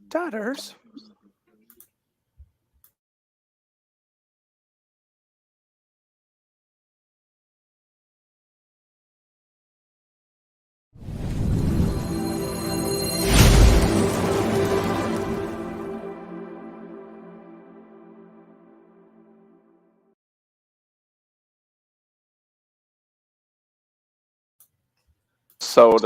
Daughters.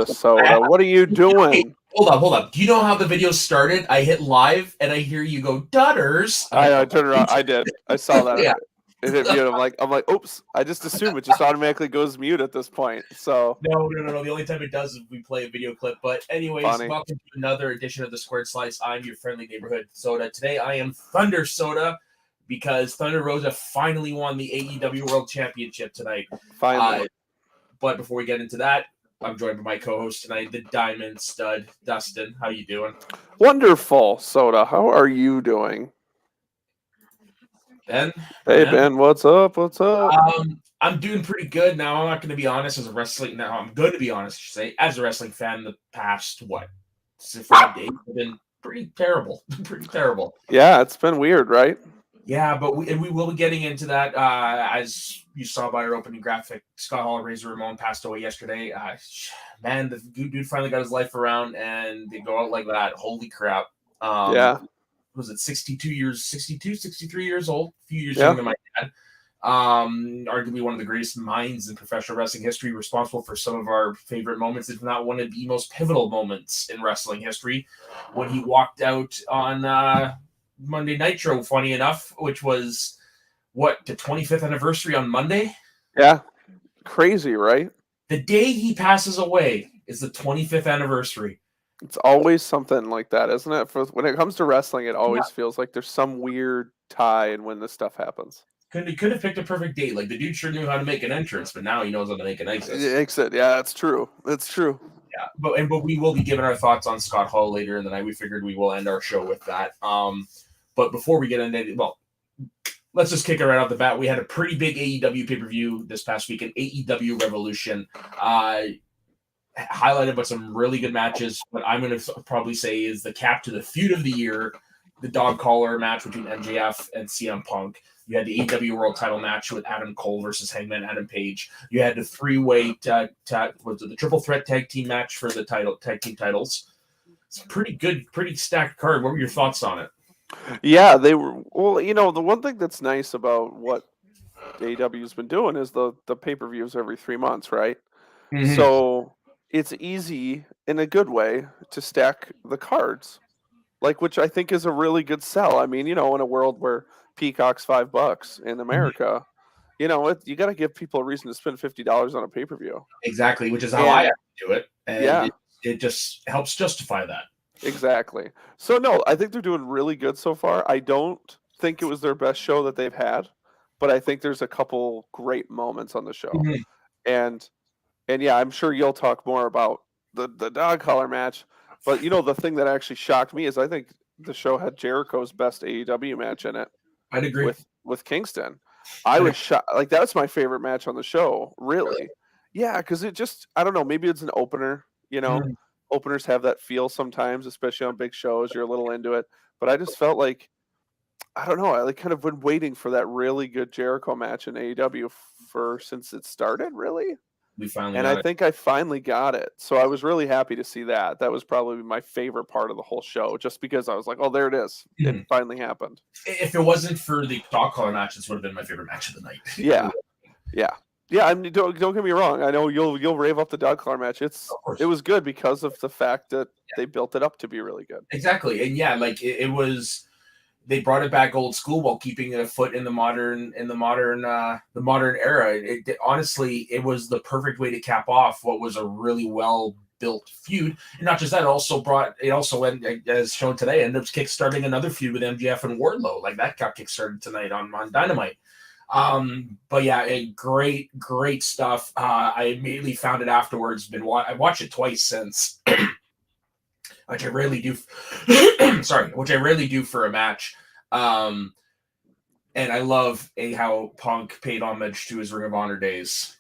Soda. What are you doing? Hold up. Do you know how the video started? I hit live and I hear you go, Dutters. I turned around. I did. I saw that. Yeah. It hit mute. I'm like, oops. I just assume it just automatically goes mute at this point. So No. The only time it does is we play a video clip. But anyways, funny. Welcome to another edition of the Squared Slice. I'm your friendly neighborhood Soda. Today I am Thunder Soda because Thunder Rosa finally won the AEW World Championship tonight. Finally. But before we get into that, I'm joined by my co-host tonight, the Diamond Stud, Dustyn. How you doing? Wonderful, Soda. How are you doing? Ben? Hey, Ben. What's up? What's up? I'm doing pretty good now. I'm not going to be honest as a wrestling. Now I'm going to be honest, I should say, as a wrestling fan. The past 5 days have been pretty terrible. Pretty terrible. Yeah, it's been weird, right? Yeah, but we will be getting into that. As you saw by our opening graphic, Scott Hall and Razor Ramon passed away yesterday. Man, the dude finally got his life around, and they go out like that. Holy crap! Yeah. Was it 63 years old? A few years younger than my dad. Arguably one of the greatest minds in professional wrestling history, responsible for some of our favorite moments, if not one of the most pivotal moments in wrestling history, when he walked out on Monday Nitro, funny enough, which was the 25th anniversary on Monday. Yeah, crazy, right? The day he passes away is the 25th anniversary. It's always something like that, isn't it? When it comes to wrestling, it always feels like there's some weird tie in when this stuff happens. He could have picked a perfect date. Like, the dude sure knew how to make an entrance, but now he knows how to make an exit. Yeah, that's true. That's true. Yeah, but we will be giving our thoughts on Scott Hall later in the night. We figured we will end our show with that. But before we get into it, let's just kick it right off the bat. We had a pretty big AEW pay-per-view this past weekend, AEW Revolution. Highlighted by some really good matches. What I'm going to probably say is the cap to the feud of the year, the dog collar match between MJF and CM Punk. You had the AEW World Title match with Adam Cole versus Hangman Adam Page. You had the three-way the triple threat tag team match for the tag team titles. It's a pretty good, pretty stacked card. What were your thoughts on it? Yeah, they were. Well, the one thing that's nice about what AEW's been doing is the pay-per-views every 3 months, right? Mm-hmm. So it's easy in a good way to stack the cards, which I think is a really good sell. I mean, in a world where Peacock's $5 in America, you got to give people a reason to spend $50 on a pay-per-view. Exactly, which is how I have to do it. And it just helps justify that. Exactly. So no, I think they're doing really good so far. I don't think it was their best show that they've had, but I think there's a couple great moments on the show. Mm-hmm. And yeah, I'm sure you'll talk more about the dog collar match. But the thing that actually shocked me is I think the show had Jericho's best AEW match in it. I'd agree with Kingston. I was shocked. That was my favorite match on the show. Really? Yeah, because it just, I don't know. Maybe it's an opener. Mm-hmm. Openers have that feel sometimes, especially on big shows. You're a little into it, but I just felt like, I don't know. I kind of been waiting for that really good Jericho match in AEW since it started. Really. I think I finally got it. So I was really happy to see that. That was probably my favorite part of the whole show, just because I was like, oh, there it is. Mm-hmm. It finally happened. If it wasn't for the dog collar match, this would have been my favorite match of the night. Yeah. Yeah, I mean, don't get me wrong. I know you'll rave up the dog collar match. It was good because of the fact that they built it up to be really good. Exactly, and yeah, it was. They brought it back old school while keeping it a foot in the modern era. Honestly, it was the perfect way to cap off what was a really well built feud. And not just that, it also went, as shown today, ended up kickstarting another feud with MJF and Wardlow. That got kickstarted tonight on Dynamite. But yeah, great stuff. I immediately found it afterwards. I watched it twice since. Which I rarely do. Which I rarely do for a match. And I love how Punk paid homage to his Ring of Honor days.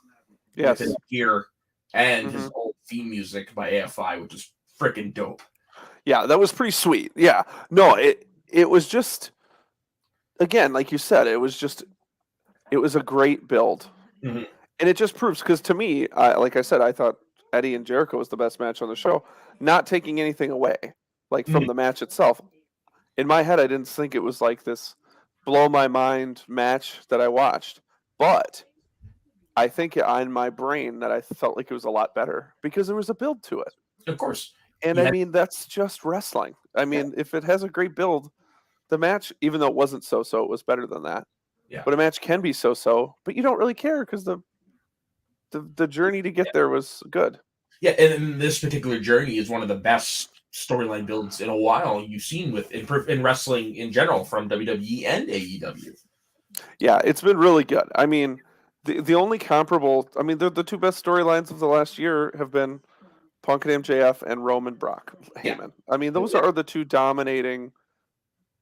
Yes. With his gear and his old theme music by AFI, which is freaking dope. Yeah, that was pretty sweet. Yeah. No, it was just, again, like you said, it was a great build. Mhm. And it just proves, because to me, like I said, I thought Eddie and Jericho was the best match on the show, not taking anything away, like from Mhm. the match itself. In my head, I didn't think it was like this blow my mind match that I watched, but I think on my brain that I felt like it was a lot better because there was a build to it. Of course. And You I had mean, that's just wrestling. I yeah, mean, if it has a great build, the match, even though it wasn't so, it was better than that. yeah. But a match can be so, but you don't really care because the journey to get there was good. Yeah, and this particular journey is one of the best storyline builds in a while you've seen in wrestling in general from WWE and AEW. Yeah, it's been really good. I mean, the only comparable, I mean, the two best storylines of the last year have been Punk and MJF and Roman Brock Yeah, Heyman. I mean, those yeah, are the two dominating,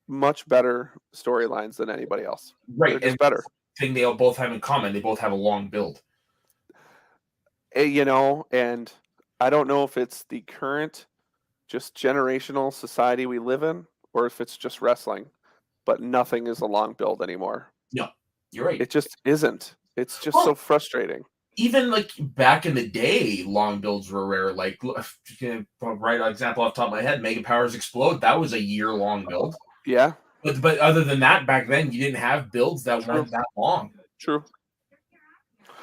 much better storylines than anybody else. They're right. just And better. thing they all both have in common, they both have a long build. You know, and I don't know if it's the current just generational society we live in or if it's just wrestling, but nothing is a long build anymore. No, you're right. It just isn't. It's just so Well, frustrating. even like back in the day, long builds were rare. Like, right example off the top of my head, Mega Powers Explode. That was a year long build. Yeah, But other than that, back then you didn't have builds that true, weren't that long. true.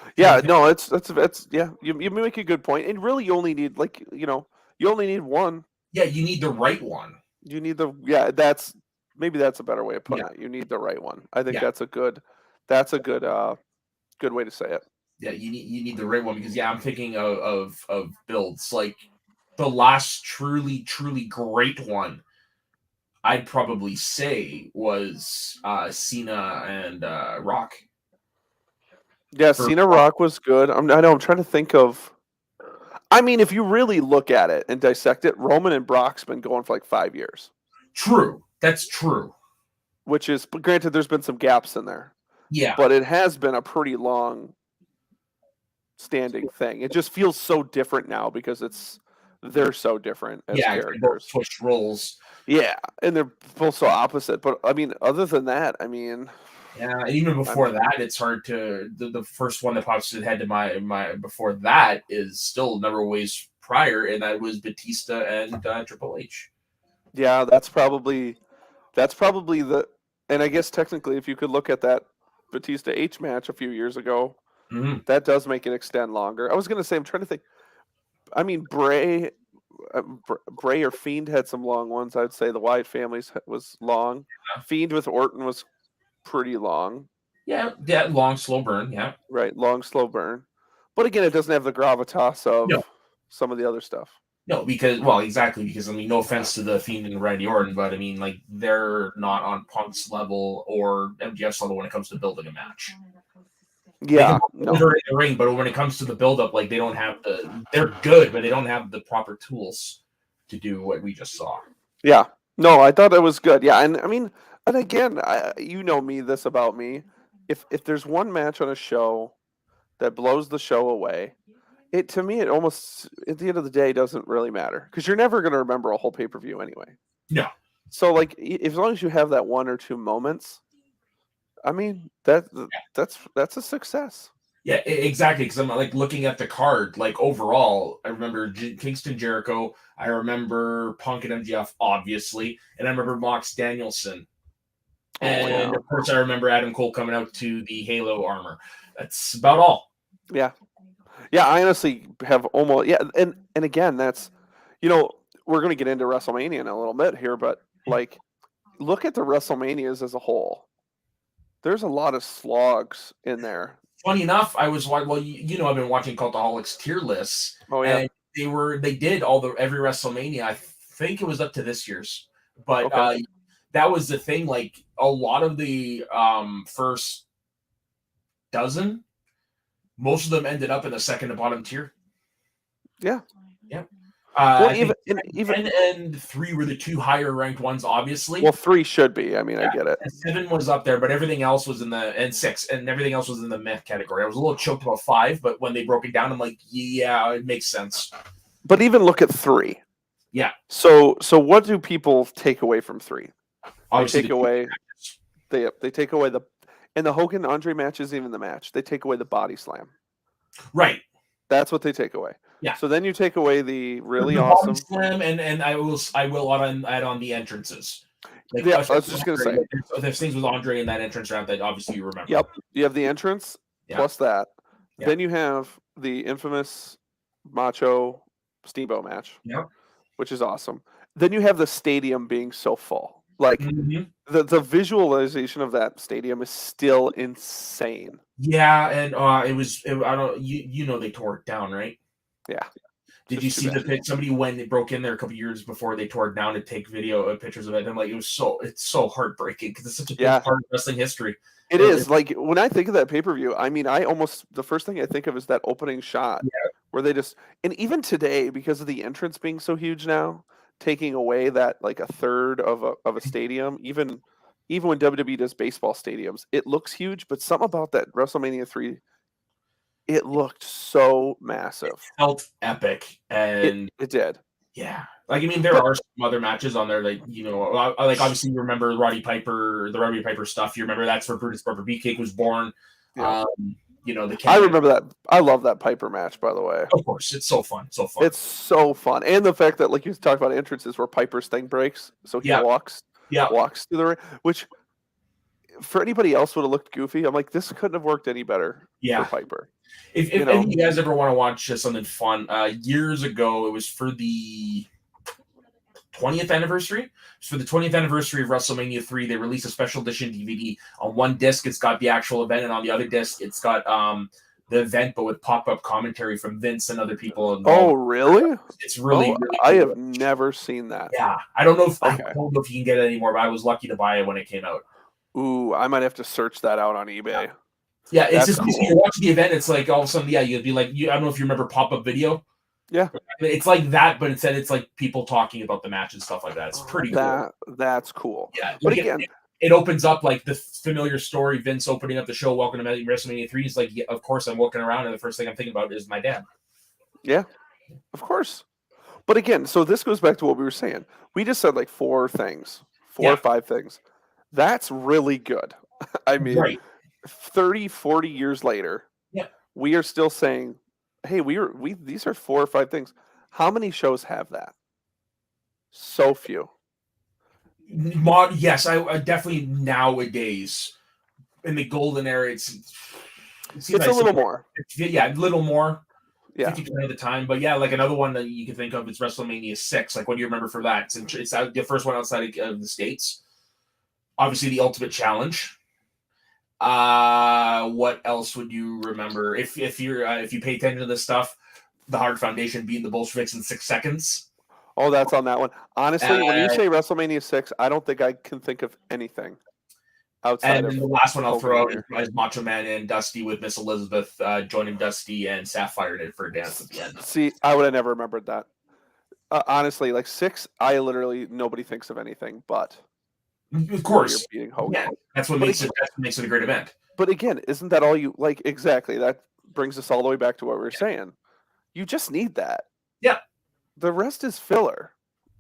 Trying Yeah, to think, no, it's yeah. You make a good point, and really, you only need like you only need one. yeah, you need the right one. You need the yeah. That's maybe that's a better way of Yeah, putting it. You need the right one. I think yeah, that's a good way to say it. yeah. You need the right one because yeah, I'm thinking of builds like the last truly great one. I'd probably say was Cena and Rock. Yeah, For Cena Rock was good. I know I'm trying to think of. I mean, if you really look at it and dissect it, Roman and Brock's been going for like 5 years, true, that's true. which is, but granted, there's been some gaps in there, Yeah, but it has been a pretty long standing thing. It just feels so different now because they're so different as yeah. They both characters. switched roles. Yeah, and they're both so opposite. But I mean, other than that, Yeah, and even I before that, it's hard to the first one that pops in head to my before that is still a number of ways prior, and that was Batista and Triple H. yeah, that's probably the. And I guess technically, if you could look at that Batista H match a few years ago, Mm-hmm. that does make it extend longer. I was gonna say, I'm trying to think. I mean, Bray or Fiend had some long ones. I'd say the Wyatt family's was long. Fiend with Orton was pretty long, Yeah, yeah, long slow burn. Yeah, right? Long, slow burn. But again, it doesn't have the gravitas no, of some of the other stuff. no, because well, exactly because I mean, no offense to the Fiend and Randy Orton, but I mean, like they're not on Punk's level or MJF's level when it comes to building a match. They can Yeah, no. deliver in the ring, but when it comes to the build-up, like they don't have the. They're good, but they don't have the proper tools to do what we just saw. Yeah. No, I thought it was good. Yeah, and I mean, and again, you know me this about me. If there's one match on a show that blows the show away, it to me it almost at the end of the day doesn't really matter because you're never going to remember a whole pay-per-view anyway. No, So like as long as you have that one or two moments, I mean that's a success. yeah, exactly. Because I'm like looking at the card, like overall, I remember Kingston Jericho, I remember Punk and MGF, obviously, and I remember Mox Danielson, Oh and yeah. of course, I remember Adam Cole coming out to the Halo armor. That's about all. Yeah. Yeah, I honestly have almost yeah, and again, that's you know, we're going to get into WrestleMania in a little bit here, but like look at the WrestleManias as a whole. There's a lot of slogs in there. Funny enough, I was well, you know, I've been watching Cultaholics tier lists, Oh yeah. and they did every WrestleMania. I think it was up to this year's, but Okay. that was the thing. Like a lot of the first dozen, most of them ended up in the second to bottom tier. Yeah. Yeah. Well, I think even 10 and 3 were the two higher ranked ones, obviously. well, 3 should be. I mean, I Yeah. get it. And 7 was up there, but everything else was in and 6, and everything else was in the meh category. I was a little choked about 5, but when they broke it down, I'm like, yeah, it makes sense. But even look at 3. Yeah. So what do people take away from 3? Obviously, Take away they take away the Hogan Andre match isn't even the match. They take away the body slam. right. That's what they take away. Yeah. So then you take away the really The body awesome slam, and I will add on the entrances. Like, Yeah, I was just gonna say. there's things with Andre in that entrance round that obviously you remember. Yep. You have the entrance Yeah. plus that. Yeah. Then you have the infamous Macho Steamboat match. Yep. Which is awesome. Then you have the stadium being so full. Like Mhm. the visualization of that stadium is still insane. Yeah, and I don't you know they tore it down, right? Yeah. Did you Just too see the bad. pic? Somebody when they broke in there a couple years before they tore it down to take video pictures of it. And I'm like, it's so heartbreaking because it's such a big Yeah. part of wrestling history. It is. Like when I think of that pay-per-view, I mean, the first thing I think of is that opening shot Yeah. where they just and even today, because of the entrance being so huge now, taking away that like a third of a stadium, even when WWE does baseball stadiums, it looks huge, but something about that WrestleMania 3, it looked so massive. Felt epic, and It did. yeah, like I mean, there But are some other matches on there, like like obviously you remember the Roddy Piper stuff. You remember that's where Brutus Barber Beefcake was born. yeah, The I Kenny, remember that. I love that Piper match, by the way. of course, it's so fun, so fun. It's so fun, and the fact that like you talk about entrances where Piper's thing breaks, so he Yeah, yeah, walks through the ring, which for anybody else would have looked goofy. I'm like, this couldn't have worked any better for yeah. Piper. If any of you guys ever want to watch something fun, years ago it was for the 20th anniversary. So for the 20th anniversary of WrestleMania 3, they released a special edition DVD. On one disc, it's got the actual event, and on the other disc, it's got the event, but with pop-up commentary from Vince and other people involved. Oh, really? It's really, really I cool. have never seen that. Yeah, I don't know if you can get it anymore, but I was lucky to buy it when it came out. Ooh, I might have to search that out on eBay. Yeah, it's just cool. You're watching the event. It's like all of a sudden, you'd be like, I don't know if you remember pop-up video. Yeah, it's like that, but instead it's like people talking about the match and stuff like that. It's pretty cool. That's cool. Yeah, but like again, it opens up like the familiar story. Vince opening up the show, welcome to WrestleMania 3. He's like, yeah, of course I'm walking around, and the first thing I'm thinking about is my dad. Yeah, of course. But again, so this goes back to what we were saying. We just said like 4 things, 4 or 5 things. That's really good. I mean, 30, 40 years later, we are still saying, hey, these are 4 or 5 things. How many shows have that? So few. Yes, I definitely nowadays in the golden era, it's a little more. Yeah, a little more. Yeah, 50% of the time. But yeah, like another one that you can think of is WrestleMania 6. Like, what do you remember for that? It's the first one outside of the States. Obviously, the Ultimate Challenge. What else would you remember? If you pay attention to this stuff, the Hart Foundation beating the Bolsheviks in 6 seconds. Oh, that's on that one. Honestly, when you say WrestleMania 6, I don't think I can think of anything outside of. And the last one I'll throw out is Macho Man and Dusty with Miss Elizabeth joining Dusty and Sapphire for a dance at the end. See, I would have never remembered that. Honestly, like 6, nobody thinks of anything but. Of course, you're beating Hogan. Yeah, that's what makes it a great event. But again, isn't that all you like? Exactly. That brings us all the way back to what we were saying. You just need that. Yeah. The rest is filler.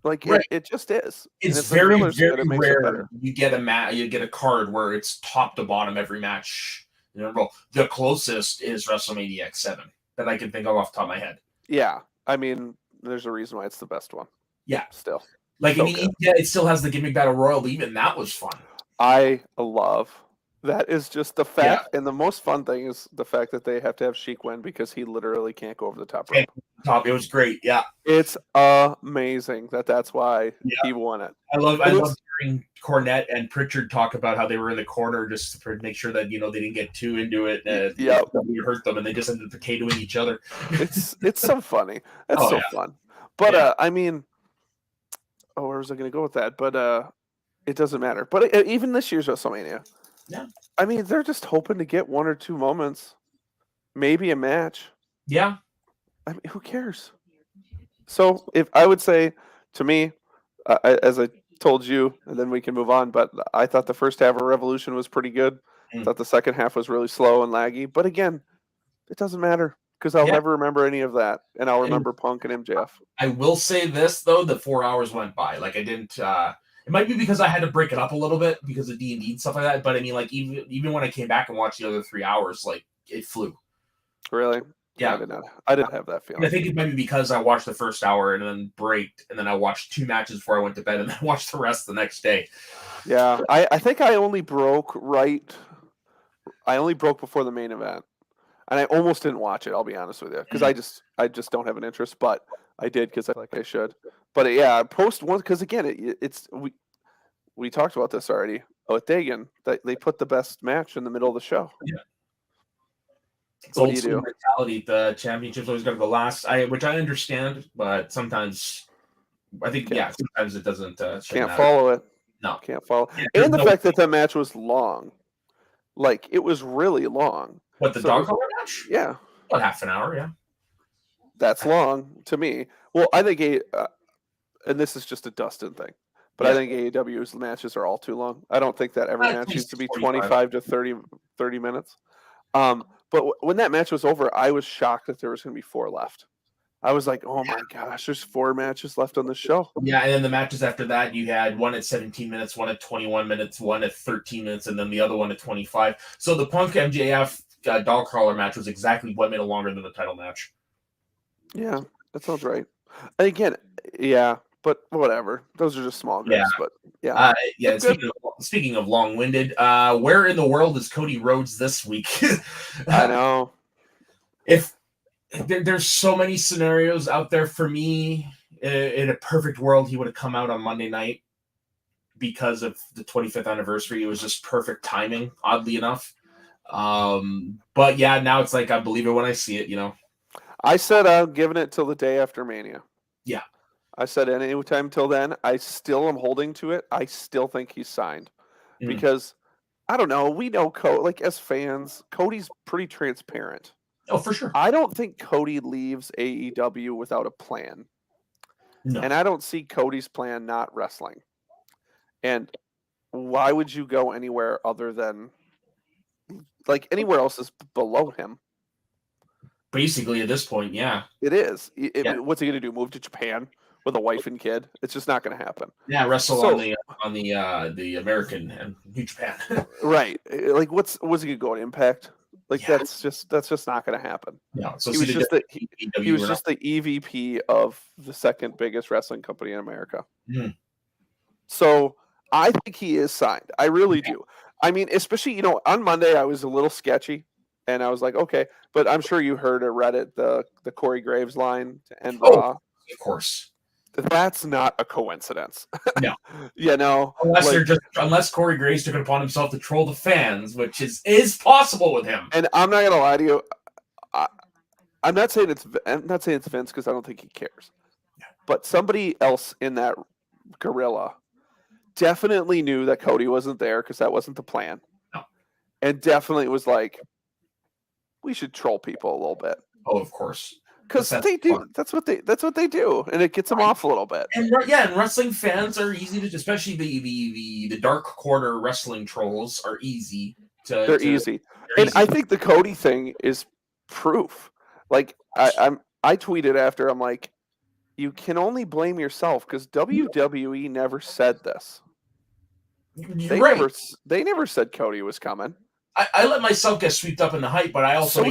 Like it just is. It's very, very rare you get a card where it's top to bottom every match. The closest is WrestleMania X7 that I can think of off the top of my head. Yeah, I mean, there's a reason why it's the best one. Yeah, still. Like, so it still has the Gimmick Battle Royal. Even that was fun. I love that. Is just the fact, and the most fun thing is the fact that they have to have Sheik win because he literally can't go over the top rope. It was great. Yeah, it's amazing that's why he won it. I love hearing Cornette and Pritchard talk about how they were in the corner just to make sure that they didn't get too into it. Nobody hurt them, and they just ended up potatoing each other. It's so funny. That's fun. But I mean. Oh, where was I going to go with that? But it doesn't matter. But even this year's WrestleMania, I mean, they're just hoping to get 1 or 2 moments, maybe a match. Yeah. I mean, who cares? So if I would say, to me, as I told you, and then we can move on, but I thought the first half of Revolution was pretty good. I thought the second half was really slow and laggy. But again, it doesn't matter. because I'll Yeah. never remember any of that, and I'll remember Punk and MJF. I will say this though: the 4 hours went by. Like I didn't. It might be because I had to break it up a little bit because of D&D and stuff like that. But I mean, like even when I came back and watched the other 3 hours, like it flew. Really? Yeah. I didn't have that feeling. I think it might be because I watched the first hour and then braked, and then I watched 2 matches before I went to bed, and then watched the rest the next day. Yeah, I think I only broke before the main event, and I almost didn't watch it. I'll be honest with you, because I just don't have an interest, but I did because I feel like I should. But yeah, post one because again, it's we talked about this already with Dagan that they put the best match in the middle of the show. Yeah. It's What old do you school do? mentality. The championship's always got to go last. Which I understand, but sometimes I think sometimes it doesn't. Can't follow it. No, can't follow. Yeah, and the fact that the match was long, like it was really long. What the dog collar match? Yeah, about half an hour. Yeah, that's long to me. Well, I think and this is just a Dustin thing, but I think AEW's matches are all too long. I don't think that every match needs to be 25 to 30 minutes. But when that match was over, I was shocked that there was going to be 4 left. I was like, oh my gosh, there's 4 matches left on the show. Yeah, and then the matches after that, you had one at 17 minutes, one at 21 minutes, one at 13 minutes, and then the other one at 25. So the Punk MJF dog crawler match was exactly what made it longer than the title match. Yeah, that sounds right. And again, yeah, but whatever. Those are just small groups, but yeah. Speaking of long-winded, where in the world is Cody Rhodes this week? I know. If there's so many scenarios out there for me, in a perfect world, he would have come out on Monday night because of the 25th anniversary. It was just perfect timing, oddly enough. But yeah, now it's like I believe it when I see it, you know. I said I'm giving it till the day after Mania. Yeah. I said any time till then. I still am holding to it. I still think he's signed. Because I don't know, we know like as fans, Cody's pretty transparent. Oh, for sure. I don't think Cody leaves AEW without a plan. No. And I don't see Cody's plan not wrestling. And why would you go anywhere other than like anywhere else is below him? Basically, at this point, yeah. It is. What's he going to do? Move to Japan with a wife and kid? It's just not going to happen. Yeah, wrestle on the American and New Japan. Right. Like what's he going to go to Impact? Like that's just not going to happen. No. So he was just the EVP of the second biggest wrestling company in America. So I think he is signed. I really do. I mean, especially on Monday I was a little sketchy, and I was like, okay, but I'm sure you heard or read it the Corey Graves line to end Raw. Of course. That's not a coincidence. No. Unless Corey Graves took it upon himself to troll the fans, which is possible with him. And I'm not gonna lie to you. I'm not saying it's Vince because I don't think he cares. But somebody else in that gorilla definitely knew that Cody wasn't there because that wasn't the plan. No. And definitely was like, we should troll people a little bit. Oh, of course. Because they do. Fun. That's what they do, and it gets them off a little bit. And and wrestling fans are easy to, especially the dark corner wrestling trolls are easy to. They're easy, and I think the Cody thing is proof. Like I tweeted after, I'm like, you can only blame yourself because WWE never said this. They never said Cody was coming. I let myself get swept up in the hype, but I also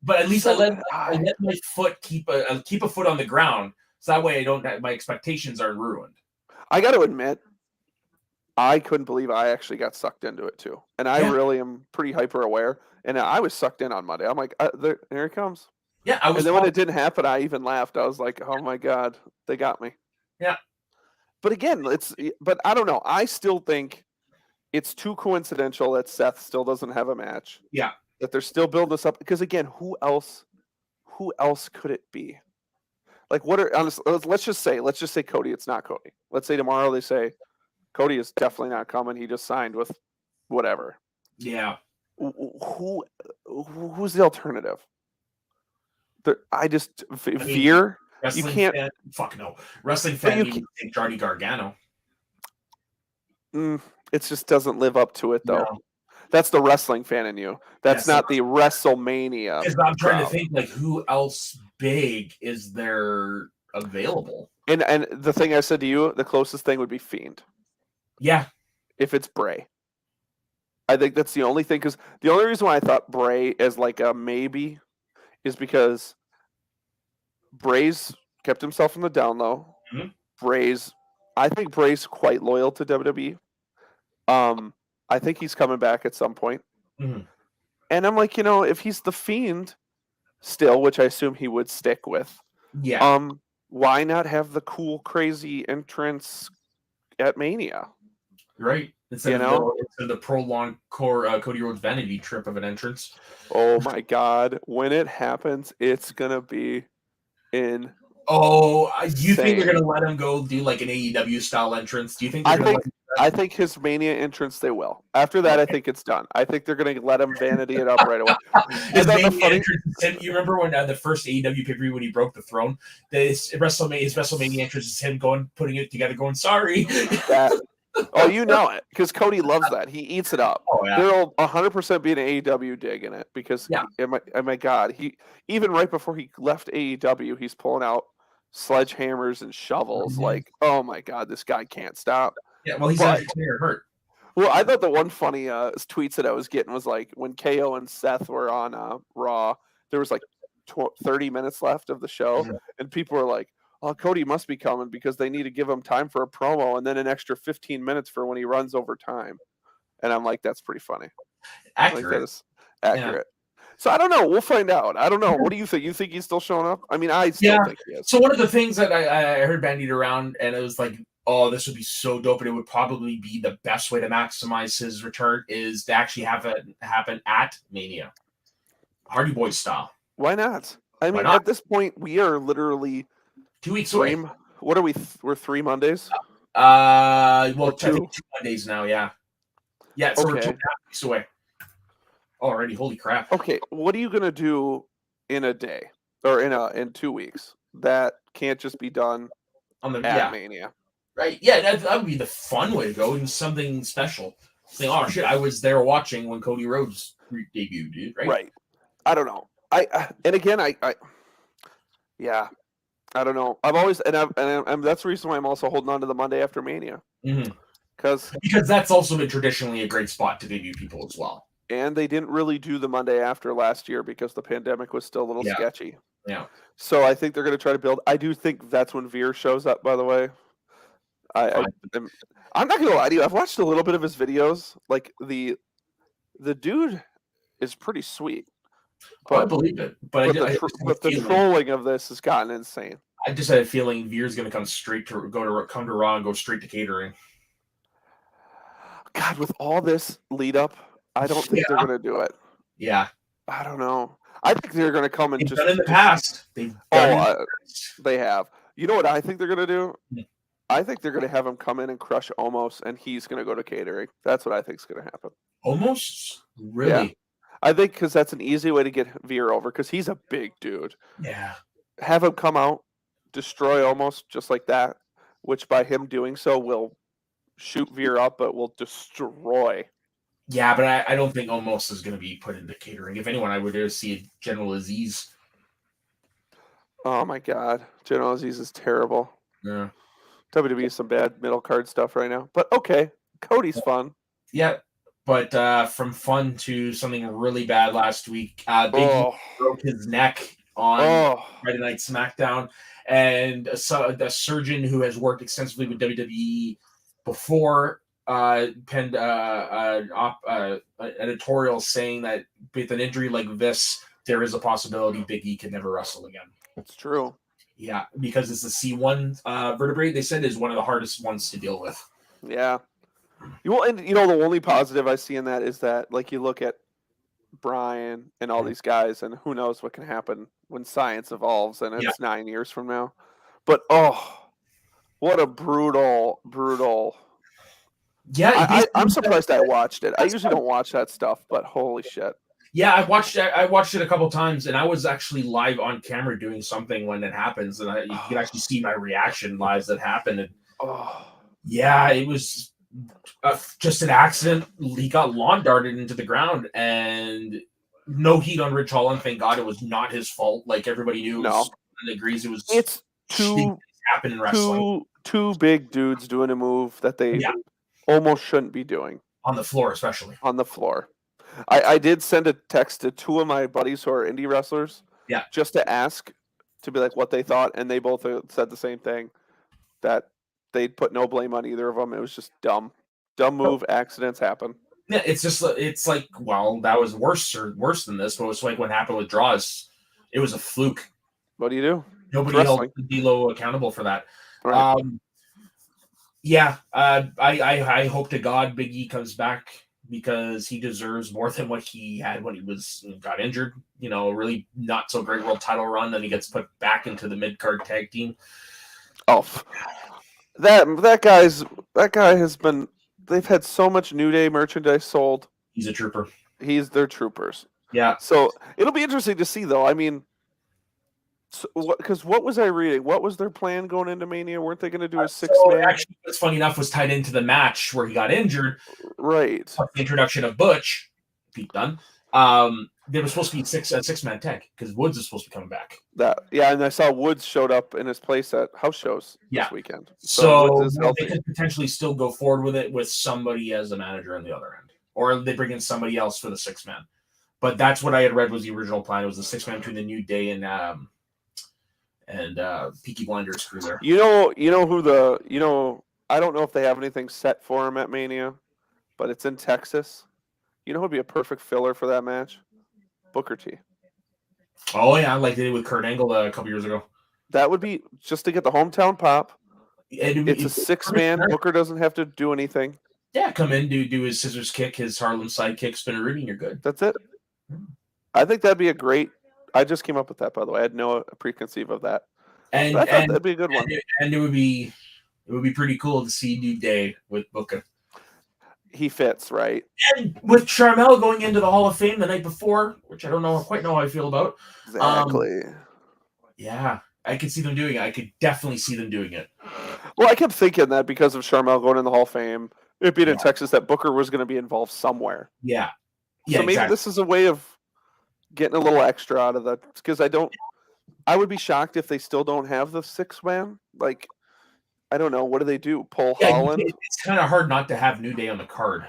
but at least I let my foot keep a foot on the ground, so that way my expectations aren't ruined. I got to admit, I couldn't believe I actually got sucked into it too, and I really am pretty hyper aware. And I was sucked in on Monday. I'm like, there he comes. Yeah, and then when it didn't happen, I even laughed. I was like, oh my god, they got me. Yeah. But again, but I don't know. I still think it's too coincidental that Seth still doesn't have a match. Yeah. That they're still building this up because again, who else could it be? Like let's just say Cody, it's not Cody. Let's say tomorrow they say Cody is definitely not coming. He just signed with whatever. Yeah. Who's the alternative? Veer. You can't. Fuck no. Wrestling fan. You think Johnny Gargano. It just doesn't live up to it though. No. That's the wrestling fan in you. That's not the WrestleMania. Because I'm trying to crowd. think, like, who else big is there available? And the thing I said to you, the closest thing would be Fiend. Yeah. If it's Bray. I think that's the only thing, because the only reason why I thought Bray is like a maybe is because Bray's kept himself in the down low. Mm-hmm. I think Bray's quite loyal to WWE. I think he's coming back at some point. Mm-hmm. And I'm like, if he's the Fiend still, which I assume he would stick with, why not have the cool, crazy entrance at Mania? Right. Instead of the prolonged Cody Rhodes vanity trip of an entrance. Oh my God. When it happens, it's going to be in. Oh, do you think they're going to let him go do like an AEW style entrance? Do you think they're going to let him do that? I think his Mania entrance, they will. After that, I think it's done. I think they're going to let him vanity it up right away. His Mania entrance, you remember when the first AEW pay-per-view when he broke the throne? His WrestleMania entrance is him putting it together, going, sorry. Oh, you know it, because Cody loves that. He eats it up. Oh, yeah. There'll 100% be an AEW dig in it, because, oh my God, even right before he left AEW, he's pulling out sledgehammers and shovels. Mm-hmm. Like, oh my God, this guy can't stop. Yeah, well, he's actually hurt. Well, I thought the one funny tweets that I was getting was like when KO and Seth were on Raw, there was like 30 minutes left of the show, and people were like, oh, Cody must be coming because they need to give him time for a promo and then an extra 15 minutes for when he runs over time. And I'm like, that's pretty funny. Accurate. Like, that is accurate. Yeah. So I don't know. We'll find out. I don't know. What do you think? You think he's still showing up? I mean, I still think he is. So one of the things that I heard bandied around, and it was like, oh, this would be so dope, and it would probably be the best way to maximize his return is to actually have it happen at Mania. Hardy Boys style. Why not? I mean, at this point, we are literally 2 weeks away. What are we? We're 3 Mondays? I think 2 Mondays now, yeah. Yeah, so we're 2.5 weeks away. Already, holy crap. Okay, what are you going to do in a day? Or in 2 weeks? That can't just be done at Mania. Right, yeah, that would be the fun way to go, and something special. Saying, oh shit, I was there watching when Cody Rhodes debuted, dude, right? Right. I don't know. And again, I don't know. I've always and that's the reason why I'm also holding on to the Monday after Mania. Mm-hmm. Because that's also been traditionally a great spot to debut people as well. And they didn't really do the Monday after last year because the pandemic was still a little sketchy. Yeah. So I think they're going to try to build. I do think that's when Veer shows up. By the way, I'm not going to lie to you. I've watched a little bit of his videos. Like the dude is pretty sweet. But, I believe it. But the trolling of this has gotten insane. I just had a feeling Veer's going to come to Raw and go straight to catering. God, with all this lead up, I don't think they're going to do it. Yeah. I don't know. I think they're going to come and They've done in the past. They have. You know what I think they're going to do? I think they're going to have him come in and crush Omos, and he's going to go to catering. That's what I think is going to happen. Omos? Really? Yeah. I think because that's an easy way to get Veer over, because he's a big dude. Yeah. Have him come out, destroy Omos just like that, which by him doing so will shoot Veer up, but will destroy. Yeah, but I don't think Omos is going to be put into catering. If anyone, I would see General Aziz. Oh my God. General Aziz is terrible. Yeah. WWE is some bad middle card stuff right now. But okay. Cody's fun. Yeah. But from fun to something really bad last week. Big E broke his neck on Friday Night SmackDown. And the surgeon who has worked extensively with WWE before penned an editorial saying that with an injury like this, there is a possibility Big E could never wrestle again. It's true. Yeah, because it's the C1 vertebrae, they said, is one of the hardest ones to deal with. Yeah. And the only positive I see in that is that, like, you look at Brian and all these guys, and who knows what can happen when science evolves, and it's 9 years from now. But what a brutal. Yeah, I'm surprised I watched it. I usually don't watch that stuff, but holy shit. Yeah, I watched it a couple times, and I was actually live on camera doing something when it happens, and you can actually see my reaction live that happened. And yeah, it was just an accident. He got lawn darted into the ground, and no heat on Rich Holland. Thank God it was not his fault. Like everybody knew, it was, agrees it was. It's Things two happen in wrestling. two big dudes doing a move that they almost shouldn't be doing on the floor, especially on the floor. I did send a text to two of my buddies who are indie wrestlers, just to ask, to be like what they thought, and they both said the same thing, that they'd put no blame on either of them. It was just dumb move. Accidents happen. Yeah, it's like, well, that was worse than this, but it's like what happened with Draws. It was a fluke. What do you do? Nobody held D'Lo accountable for that. Right. I hope to God Big E comes back, because he deserves more than what he had when he got injured. Really not so great world title run. Then he gets put back into the mid card tag team. Oh, that guy has been. They've had so much New Day merchandise sold. He's a trooper. They're troopers. Yeah. So it'll be interesting to see, though. I mean, because what was I reading? What was their plan going into Mania? Weren't they going to do a 6-man? Actually, what's funny enough was tied into the match where he got injured. Right. The introduction of Butch, Pete Dunne. There was supposed to be a 6-man tag, because Woods is supposed to be coming back. And I saw Woods showed up in his place at house shows this weekend. So they could potentially still go forward with it with somebody as a manager on the other end, or they bring in somebody else for the 6-man. But that's what I had read was the original plan. It was the 6-man between the New Day and Peaky Blinders crew there. I don't know if they have anything set for him at Mania, but it's in Texas. You know who would be a perfect filler for that match? Booker T. Oh yeah, like they did with Kurt Angle a couple years ago. That would be just to get the hometown pop. It's a 6-man. Booker doesn't have to do anything. Yeah, come in, do his scissors kick, his Harlem sidekick, spinneroonie, and you're good. That's it. I think that'd be a great. I just came up with that, by the way. I had no preconceived of that. And I thought that'd be a good one. And it would be pretty cool to see New Day with Booker. He fits, right? And with Sharmell going into the Hall of Fame the night before, which I don't quite know how I feel about. Exactly. Yeah, I could see them doing it. I could definitely see them doing it. Well, I kept thinking that because of Sharmell going in the Hall of Fame, it being in Texas, that Booker was going to be involved somewhere. Yeah. So maybe this is a way of getting a little extra out of that, because I would be shocked if they still don't have the 6-man. Like, I don't know. What do they do? Pull Holland? It's kind of hard not to have New Day on the card.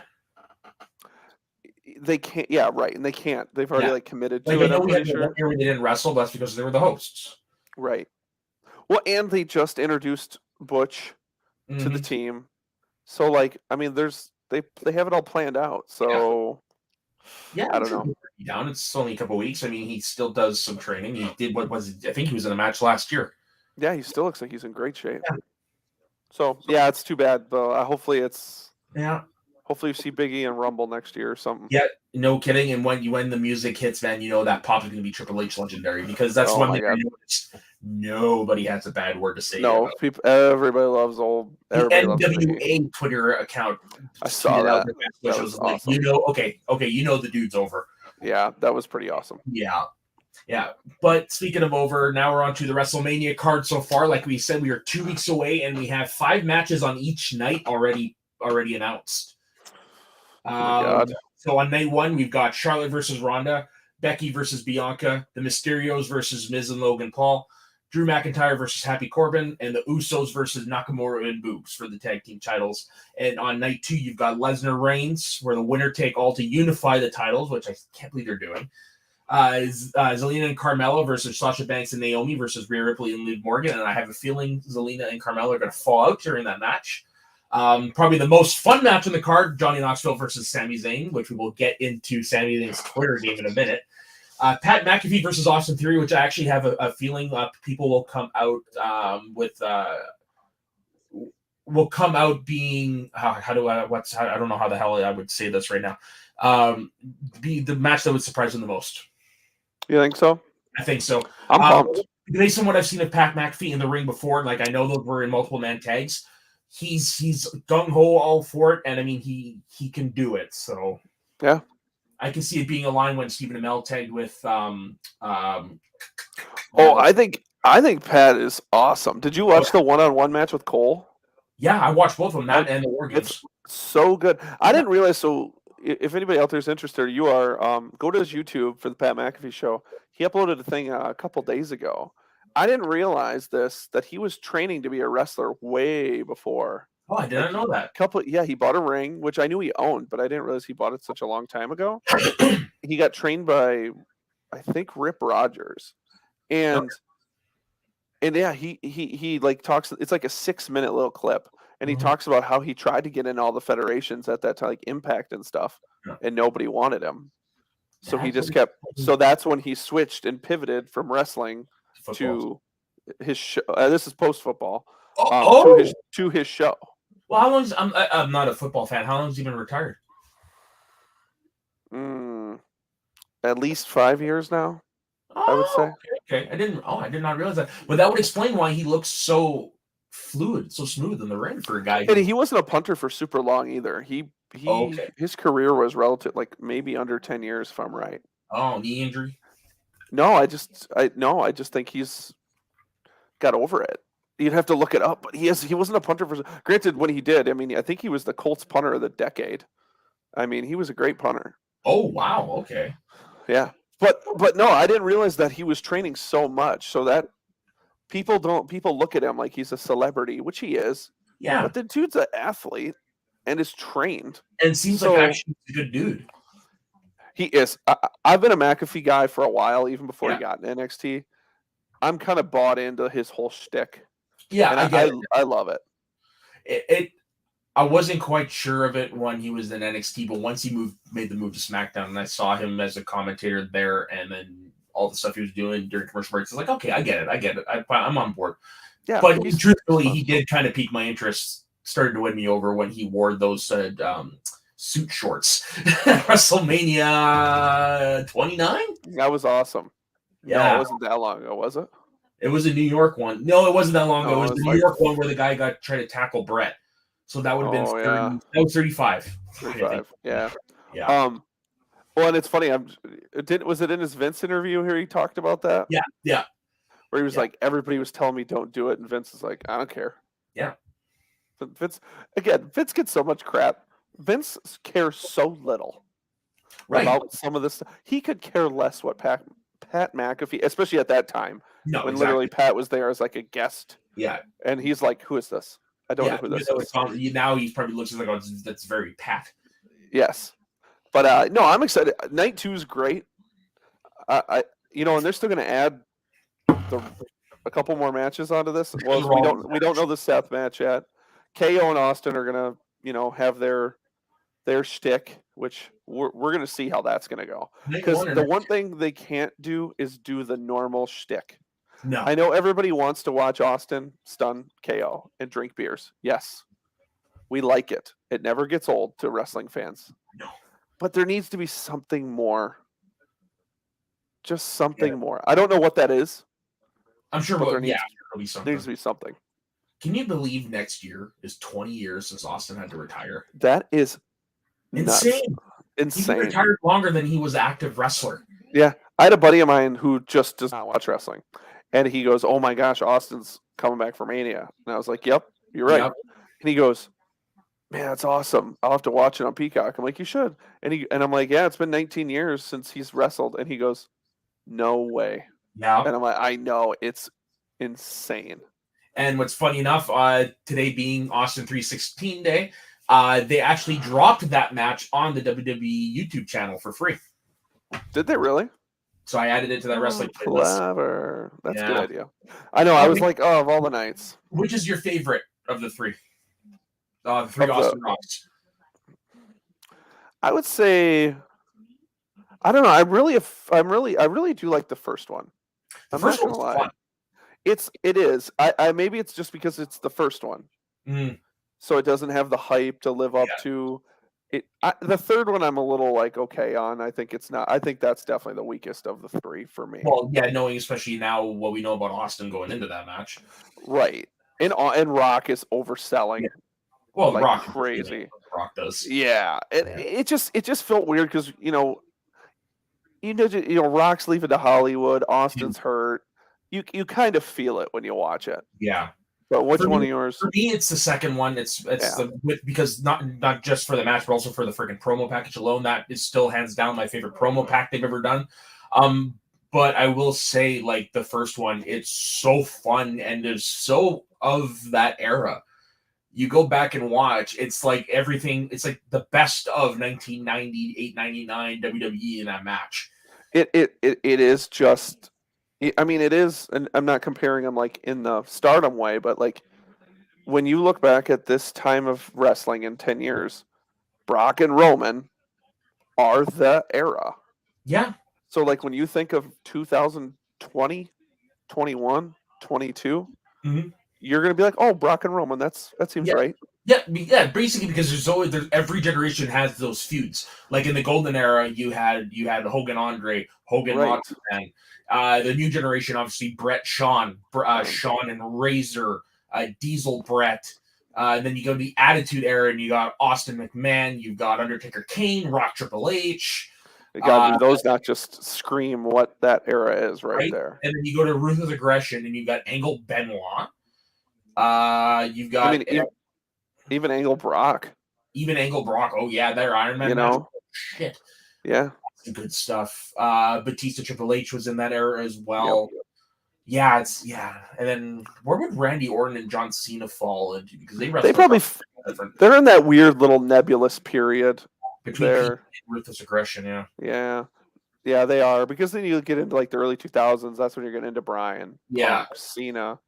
They can't. Yeah, right. And they can't. They've already committed to it. I know we had the year they didn't wrestle, but that's because they were the hosts. Right. Well, and they just introduced Butch to the team. So, they have it all planned out. So, I don't know. Down. It's only a couple of weeks. I mean, he still does some training. He did I think he was in a match last year. Yeah, he still looks like he's in great shape. Yeah. So, it's too bad, but hopefully it's... Yeah. Hopefully you see Big E and Rumble next year or something. Yeah, no kidding. And when the music hits, man, that pop is going to be Triple H legendary, because that's one thing I noticed. Nobody has a bad word to say. No, everybody loves old. Everybody loves NWA Twitter account. I saw that. Which was awesome. Okay, the dude's over. Yeah, that was pretty awesome. Yeah. But speaking of over, now we're on to the WrestleMania card so far. Like we said, we are 2 weeks away, and we have 5 matches on each night already announced. So on night 1, we've got Charlotte versus Ronda, Becky versus Bianca, the Mysterios versus Miz and Logan Paul, Drew McIntyre versus Happy Corbin, and the Usos versus Nakamura and Boogs for the tag team titles. And on night 2, you've got Lesnar Reigns, where the winner take all to unify the titles, which I can't believe they're doing. Zelina and Carmella versus Sasha Banks and Naomi versus Rhea Ripley and Liv Morgan. And I have a feeling Zelina and Carmella are going to fall out during that match. Probably the most fun match on the card, Johnny Knoxville versus Sami Zayn, which we will get into Sami Zayn's Twitter game in a minute. Pat McAfee versus Austin Theory, which I actually have a feeling people will come out being I don't know how the hell I would say this right now. Be the match that would surprise them the most. You think so? I think so. I'm pumped. Based on what I've seen of Pat McAfee in the ring before, I know those were in multiple man tags. He's gung ho all for it, and I mean he can do it. So yeah, I can see it being a line when Stephen Amell tagged with. I think Pat is awesome. Did you watch the one-on-one match with Cole? Yeah, I watched both of them, And that and the War it's Games. so good. I Yeah. didn't realize. So if anybody out there is interested, or you are, go to his YouTube for the Pat McAfee show. He uploaded a thing a couple days ago. I didn't realize this, that he was training to be a wrestler way before. Oh, I did Like not know that. yeah, he bought a ring, which I knew he owned, but I didn't realize he bought it such a long time ago. He got trained by, I think, Rip Rogers, Okay. and yeah, he like talks. It's like a 6 minute little clip, and he Mhm. talks about how he tried to get in all the federations at that time, like Impact and stuff, Yeah. and nobody wanted him. So he That's just what kept. So that's when he switched and pivoted from wrestling football. to his show. This is post football, Oh, to his show. well, how long's I'm not a football fan. How long has he been retired? Mm, at least 5 years now, I would Oh, say. okay. I did not realize that. But that would explain why he looks so fluid, so smooth in the ring for a guy And who. he wasn't a punter for super long either. Okay. His career was relative, like maybe under 10 years, if I'm right. Oh, knee injury. No, I just think he's got over it. You'd have to look it up, but he wasn't a punter for. Granted, when he did, I mean, I think he was the Colts punter of the decade. I mean, he was a great punter. Oh, wow. Okay. Yeah, but no, I didn't realize that he was training so much. So that people look at him like he's a celebrity, which he is. Yeah. But the dude's an athlete and is trained. And seems like So actually he's a good dude. he is. I've been a McAfee guy for a while, even before he Yeah. got in NXT. I'm kind of bought into his whole shtick, Yeah, and I get it. I love it. It I wasn't quite sure of it when he was in NXT, but once he made the move to SmackDown, and I saw him as a commentator there, and then all the stuff he was doing during commercial breaks, I was like, okay, I get it. I'm on board. Yeah, But he's truthfully, fun. he did kind of pique my interest, started to win me over when he wore those suit shorts. WrestleMania 29? That was awesome. No, it Yeah. wasn't that long ago, was it? It was a New York one. No, it wasn't that long ago. It No, was it the was New like, York one where the guy got tried to tackle Brett. So that would have been oh 30. yeah, That was 35. I think. 35. Yeah. Yeah. Well, and it's funny. Was it in his Vince interview here? He talked about that, Yeah. Yeah. where he was Yeah. like, everybody was telling me don't do it, and Vince is like, I don't care. Yeah. But Vince gets so much crap. Vince cares so little Right. about some of this stuff. He could care less what Pat McAfee, especially at that time, No, when exactly. literally Pat was there as like a guest, Yeah. and he's like, "Who is this? I don't know Yeah. who Even this though is." now he probably looks like, oh, that's very Pat. Yes, but no, I'm excited. Night 2 is great. I and they're still going to add a couple more matches onto this. Well, we don't know the Seth match yet. KO and Austin are going to have their shtick, which we're going to see how that's going to go. Because the one thing they can't do is do the normal shtick. No. I know everybody wants to watch Austin stun KO and drink beers. Yes, we like it. It never gets old to wrestling fans. No. But there needs to be something more. Just something more. I don't know what that is. I'm sure there'll be something. There needs to be something. Can you believe next year is 20 years since Austin had to retire? That is insane. Insane. He retired longer than he was an active wrestler. Yeah. I had a buddy of mine who just does not watch wrestling. And he goes, "Oh my gosh, Austin's coming back for Mania." And I was like, "Yep, you're right." Yep. And he goes, "Man, that's awesome. I'll have to watch it on Peacock." I'm like, "You should." And I'm like, "Yeah, it's been 19 years since he's wrestled." And he goes, "No way." Yeah. And I'm like, "I know, it's insane." And what's funny enough, today being Austin 316 Day, they actually dropped that match on the WWE YouTube channel for free. Did they really? So I added it to that wrestling playlist. Clever. That's a good idea. I know. I was like, oh, of all the nights. Which is your favorite of the three? The three Austin Rocks. I would say, I don't know. I really do like the first one. The first one's fun. It is. I maybe it's just because it's the first one, so it doesn't have the hype to live up to. The third one I'm a little like okay on. I think it's not. I think that's definitely the weakest of the three for me. Well, yeah, knowing especially now what we know about Austin going into that match, right? And Rock is overselling. Yeah. Well, like Rock crazy. Rock does. Yeah, it just felt weird because Rock's leaving to Hollywood. Austin's hurt. You kind of feel it when you watch it. Yeah. But which For one me, of yours? for me, it's the second one. It's Yeah. because not just for the match, but also for the freaking promo package alone. That is still hands down my favorite promo pack they've ever done. Um, but I will say, like the first one, it's so fun and is so of that era. You go back and watch, it's like everything. It's like the best of 1998, 99 WWE in that match. It is just. I mean, it is, and I'm not comparing them like in the Stardom way, but like when you look back at this time of wrestling in 10 years, Brock and Roman are the era. Yeah. So like when you think of 2020, 21, 22, Mhm. you're gonna be like, oh, Brock and Roman. That seems Yeah. right. Yeah, basically because there's every generation has those feuds. Like in the golden era, you had Hogan Andre, Hogan Macho Right. Man. The new generation, obviously Brett Sean, Sean and Razor, Diesel Brett. And then you go to the Attitude Era, and you got Austin McMahon, you've got Undertaker Kane, Rock Triple H, God, do those not just scream what that era is right right? there? And then you go to Ruthless Aggression, and you've got Angle Benoit. You've I got mean, even Angle Brock, even Angle Brock. Oh yeah, their Iron Man you match. know? Shit. Yeah. Some good stuff. Batista Triple H was in that era as Yep. well. Yeah, and then where would Randy Orton and John Cena fall into? Because they They wrestled probably different they're in that weird little nebulous period between Pete there. and Ruthless Aggression. Yeah, Yeah. Yeah, they are, because then you get into like the early 2000s. That's when you're getting into Bryan, yeah, Punk, Cena,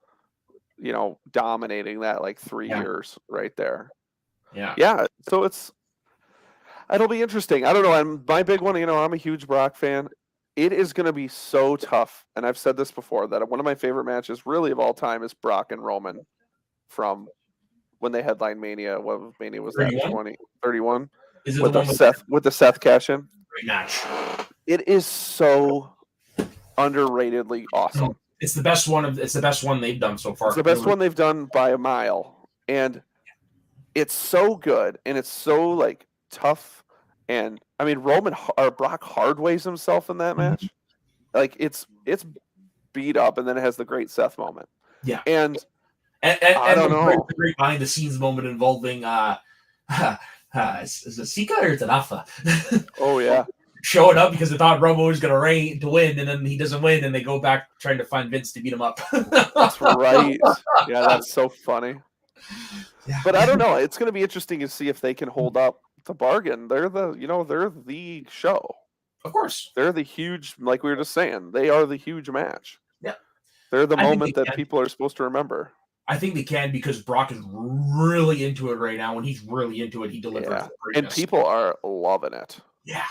dominating that like 3 years right there. yeah. Yeah, so it'll be interesting. I don't know. My big one, I'm a huge Brock fan. It is going to be so tough, and I've said this before, that one of my favorite matches, really of all time, is Brock and Roman from when they headlined Mania. What Mania was that? 31? 2031 Is it the with the one with Seth cash in. great match? It is so underratedly awesome. It's the best one it's the best one they've done so far. It's the best one they've done by a mile, and it's so good, and it's so like tough. And I mean, Brock hardways himself in that match. Like it's beat up, and then it has the great Seth moment. Yeah, And and I don't know. the great behind the scenes moment involving is it Sika or is it Alpha? Oh yeah, Showing up because they thought Romo was going to win, and then he doesn't win, and they go back trying to find Vince to beat him up. that's right. Yeah, that's so funny. Yeah. But I don't know. It's going to be interesting to see if they can hold up the bargain. They're the show. Of course. They're the huge, like we were just saying, they are the huge match. Yeah. They're the I think moment they that can. people are supposed to remember. I think they can because Brock is really into it right now. When he's really into it, he delivers. Yeah. And people are loving it. Yeah.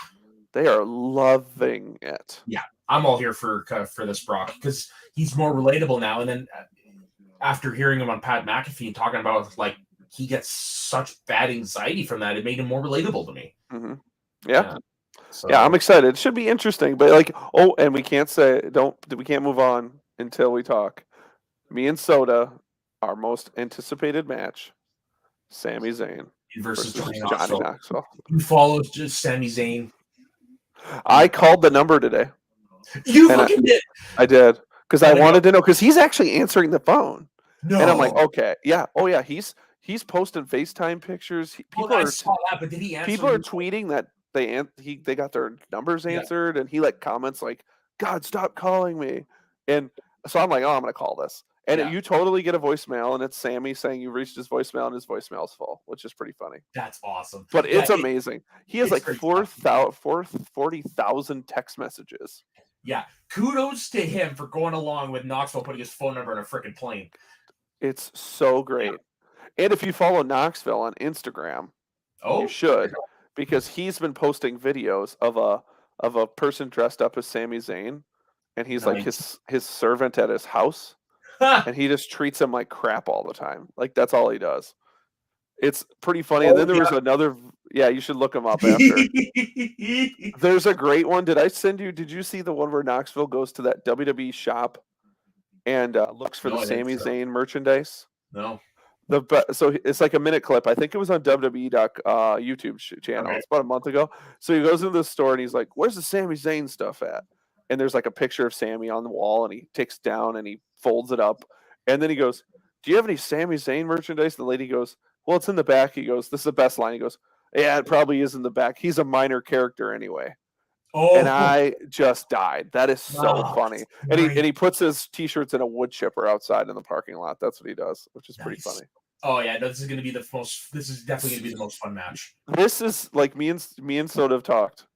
They are loving it. Yeah. I'm all here for this Brock because he's more relatable now. And then after hearing him on Pat McAfee and talking about like he gets such bad anxiety from that, it made him more relatable to me. Mm-hmm. Yeah. So, yeah, I'm excited. It should be interesting. But like, and we can't move on until we talk. Me and Soda, our most anticipated match, Sami Zayn versus Johnny Knoxville. Who follows just Sami Zayn? I called the number today. You fucking did. I did because I wanted to know, because he's actually answering the phone. No. And I'm like, okay, yeah, oh yeah, he's posting FaceTime pictures. I saw that, but did he answer? People are tweeting that they got their numbers answered, and he like comments like, "God, stop calling me," and so I'm like, oh, I'm gonna call this. And you totally get a voicemail, and it's Sammy saying you've reached his voicemail, and his voicemail's full, which is pretty funny. That's awesome. But it's amazing. He has like 40,000 text messages. Yeah. Kudos to him for going along with Knoxville putting his phone number in a freaking plane. It's so great. Yeah. And if you follow Knoxville on Instagram, you should, because he's been posting videos of a person dressed up as Sami Zayn, and he's like his servant at his house. And he just treats him like crap all the time. Like that's all he does. It's pretty funny. And then there was another. Yeah, you should look him up after. There's a great one. Did you see the one where Knoxville goes to that WWE shop and looks for the Sami Zayn merchandise? No. So it's like a minute clip. I think it was on WWE YouTube channel. Okay. It's about a month ago. So he goes into the store and he's like, "Where's the Sami Zayn stuff at?" And there's like a picture of Sammy on the wall, and he takes it down and he folds it up, and then he goes, do you have any Sami Zayn merchandise? And the lady goes, well, it's in the back. He goes, this is the best line. He goes, yeah, it probably is in the back. He's a minor character anyway. And Oh, I just died. That is so oh, funny. great. And he puts his t-shirts in a wood chipper outside in the parking lot. That's what he does, which is pretty Nice. funny. Oh yeah, no, this is gonna be the most. This is definitely gonna be the most fun match. This is like me and Soda have talked.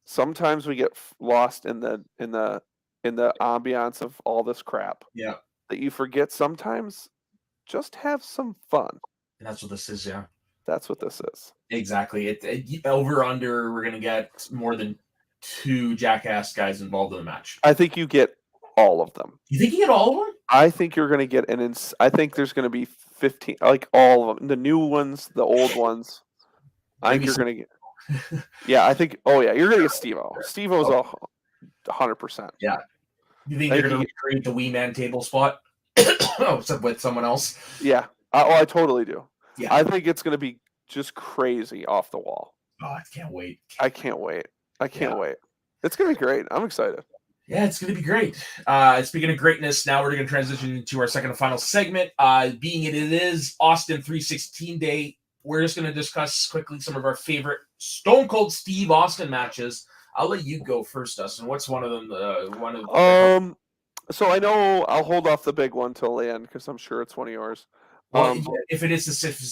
Sometimes we get lost in the ambiance of all this crap Yeah, that you forget sometimes just have some fun. and that's what this is. Yeah, That's what this is. exactly. Over under. We're gonna get more than 2 jackass guys involved in the match. I think you get all of them. You think you get all of them? I think you're going to get I think there's going to be 15, like all of them, the new ones, the old ones. I think you're going to get. Yeah, I think. Oh yeah, you're going to get Steve-O. Steve-O's 100%. Yeah. You think they're going to recreate the Wee Man table spot with someone else? Yeah. I totally do. Yeah. I think it's going to be just crazy off the wall. Oh, I can't wait. I can't wait. It's going to be great. I'm excited. Yeah, it's going to be great. Speaking of greatness, now we're going to transition to our second and final segment. Being it is Austin 316 Day, we're just going to discuss quickly some of our favorite Stone Cold Steve Austin matches. I'll let you go first, Dustin. What's one of them? So I know I'll hold off the big one till the end because I'm sure it's one of yours. Well, if it's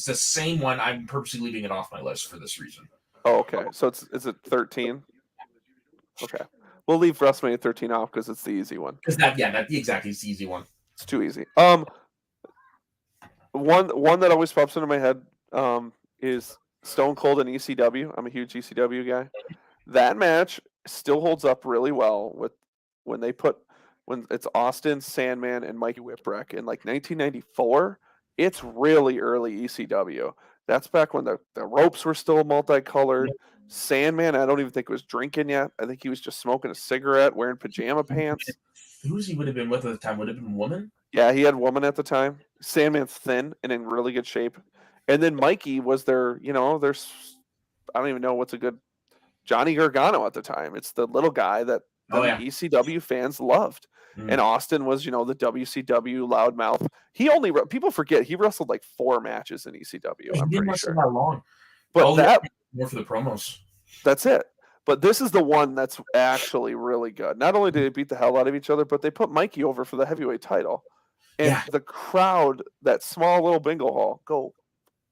the same one, I'm purposely leaving it off my list for this reason. Oh, okay. So is it 13? Okay. We'll leave WrestleMania 13 off because it's the easy one. Exactly, it's the easy one. It's too easy. One that always pops into my head is Stone Cold and ECW. I'm a huge ECW guy. That match still holds up really well with when it's Austin, Sandman, and Mikey Whipwreck in like 1994. It's really early ECW. That's back when the ropes were still multicolored. Sandman, I don't even think was drinking yet. I think he was just smoking a cigarette, wearing pajama pants. Who's he would have been with at the time? Would have been a woman? Yeah, he had a woman at the time. Sandman's thin and in really good shape. And then Mikey was there's I don't even know what's a good Johnny Gargano at the time. It's the little guy that the ECW fans loved. And Austin was, the WCW loudmouth. People forget he wrestled like 4 matches in ECW. I'm pretty sure. That long. But more for the promos. That's it. But this is the one that's actually really good. Not only did they beat the hell out of each other, but they put Mikey over for the heavyweight title. And the crowd, that small little bingo hall, go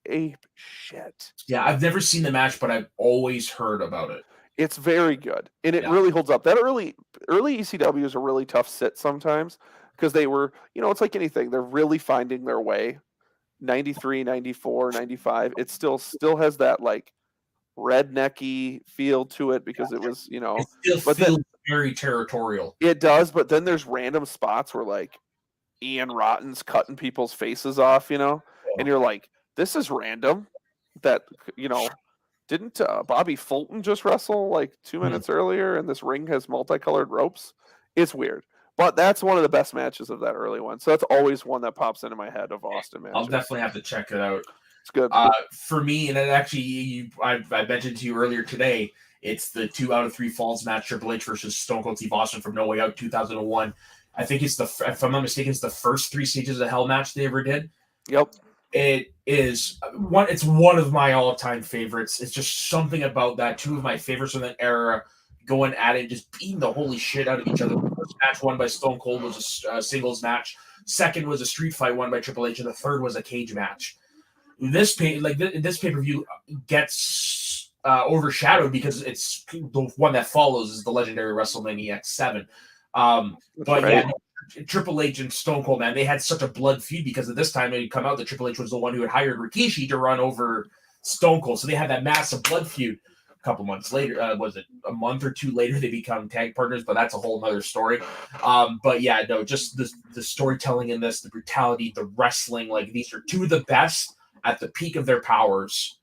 ape shit. Yeah, I've never seen the match, but I've always heard about it. It's very good. And it really holds up. That early ECW is a really tough sit sometimes because they were, it's like anything. They're really finding their way. 93, 94, 95. It still has that like rednecky feel to it because it was, it still feels very territorial. It does, but then there's random spots where like Ian Rotten's cutting people's faces off, and you're like, this is random. That didn't Bobby Fulton just wrestle like 2 minutes earlier, and this ring has multicolored ropes? It's weird. But that's one of the best matches of that early one. So that's always one that pops into my head of Austin matches. I'll definitely have to check it out. It's good. For me, and actually, I mentioned to you earlier today, it's the 2 out of 3 falls match, Triple H versus Stone Cold Steve Austin from No Way Out 2001. I think if I'm not mistaken, it's the first 3 stages of hell match they ever did. Yep. It is one. It's one of my all-time favorites. It's just something about that. 2 of my favorites from that era going at it, just beating the holy shit out of each other. The first match won by Stone Cold was a singles match. Second was a street fight won by Triple H, and the third was a cage match. This pay-per-view gets overshadowed because it's the one that follows is the legendary WrestleMania X7. Triple H and Stone Cold, man, they had such a blood feud because at this time it had come out that Triple H was the one who had hired Rikishi to run over Stone Cold. So they had that massive blood feud. A couple months later, was it a month or 2 later, they become tag partners, but that's a whole other story. Just the storytelling in this, the brutality, the wrestling, like these are 2 of the best at the peak of their powers.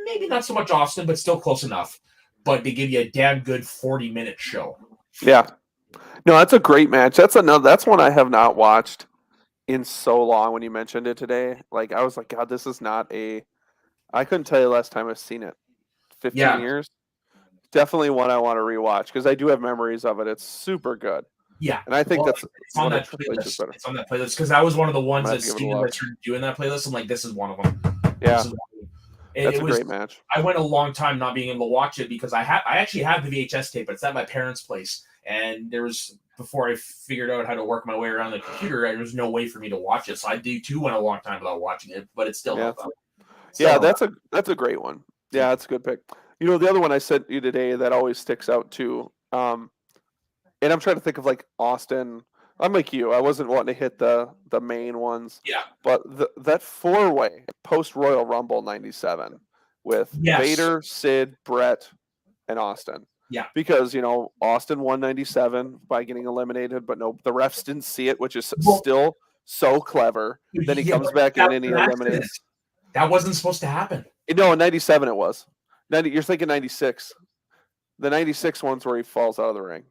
Maybe not so much Austin, but still close enough. But they give you a damn good 40-minute show. Yeah. No, that's a great match. That's one I have not watched in so long when you mentioned it today. Like, I was like, God, this is not I couldn't tell you the last time I've seen it. 15 years. Definitely one I want to rewatch because I do have memories of it. It's super good. Yeah, And I think well, that's it's on one of that Triple H's playlist. better. It's on that playlist because that was one of the ones Might have as to give it a soon as I look. started doing that playlist, I'm like, this is one of them. Yeah, This is one of them. And that's it a was. great match. I went a long time not being able to watch it because I actually have the VHS tape, but it's at my parents' place, and there was before I figured out how to work my way around the computer, there was no way for me to watch it. So I do too went a long time without watching it, but it still Yeah, held up. yeah, that's a great one. Yeah, that's a good pick. You know, the other one I sent you today that always sticks out too. And I'm trying to think of like Austin. I'm like you. I wasn't wanting to hit the main ones, Yeah. but that 4-way post Royal Rumble '97 with Yes. Vader, Sid, Brett, and Austin. Yeah. Because Austin won '97 by getting eliminated, but no, the refs didn't see it, which is Well, still so clever. Then he comes back in and he eliminates. That wasn't supposed to happen. No, in '97 it was. You're thinking '96. The '96 one's where he falls out of the ring.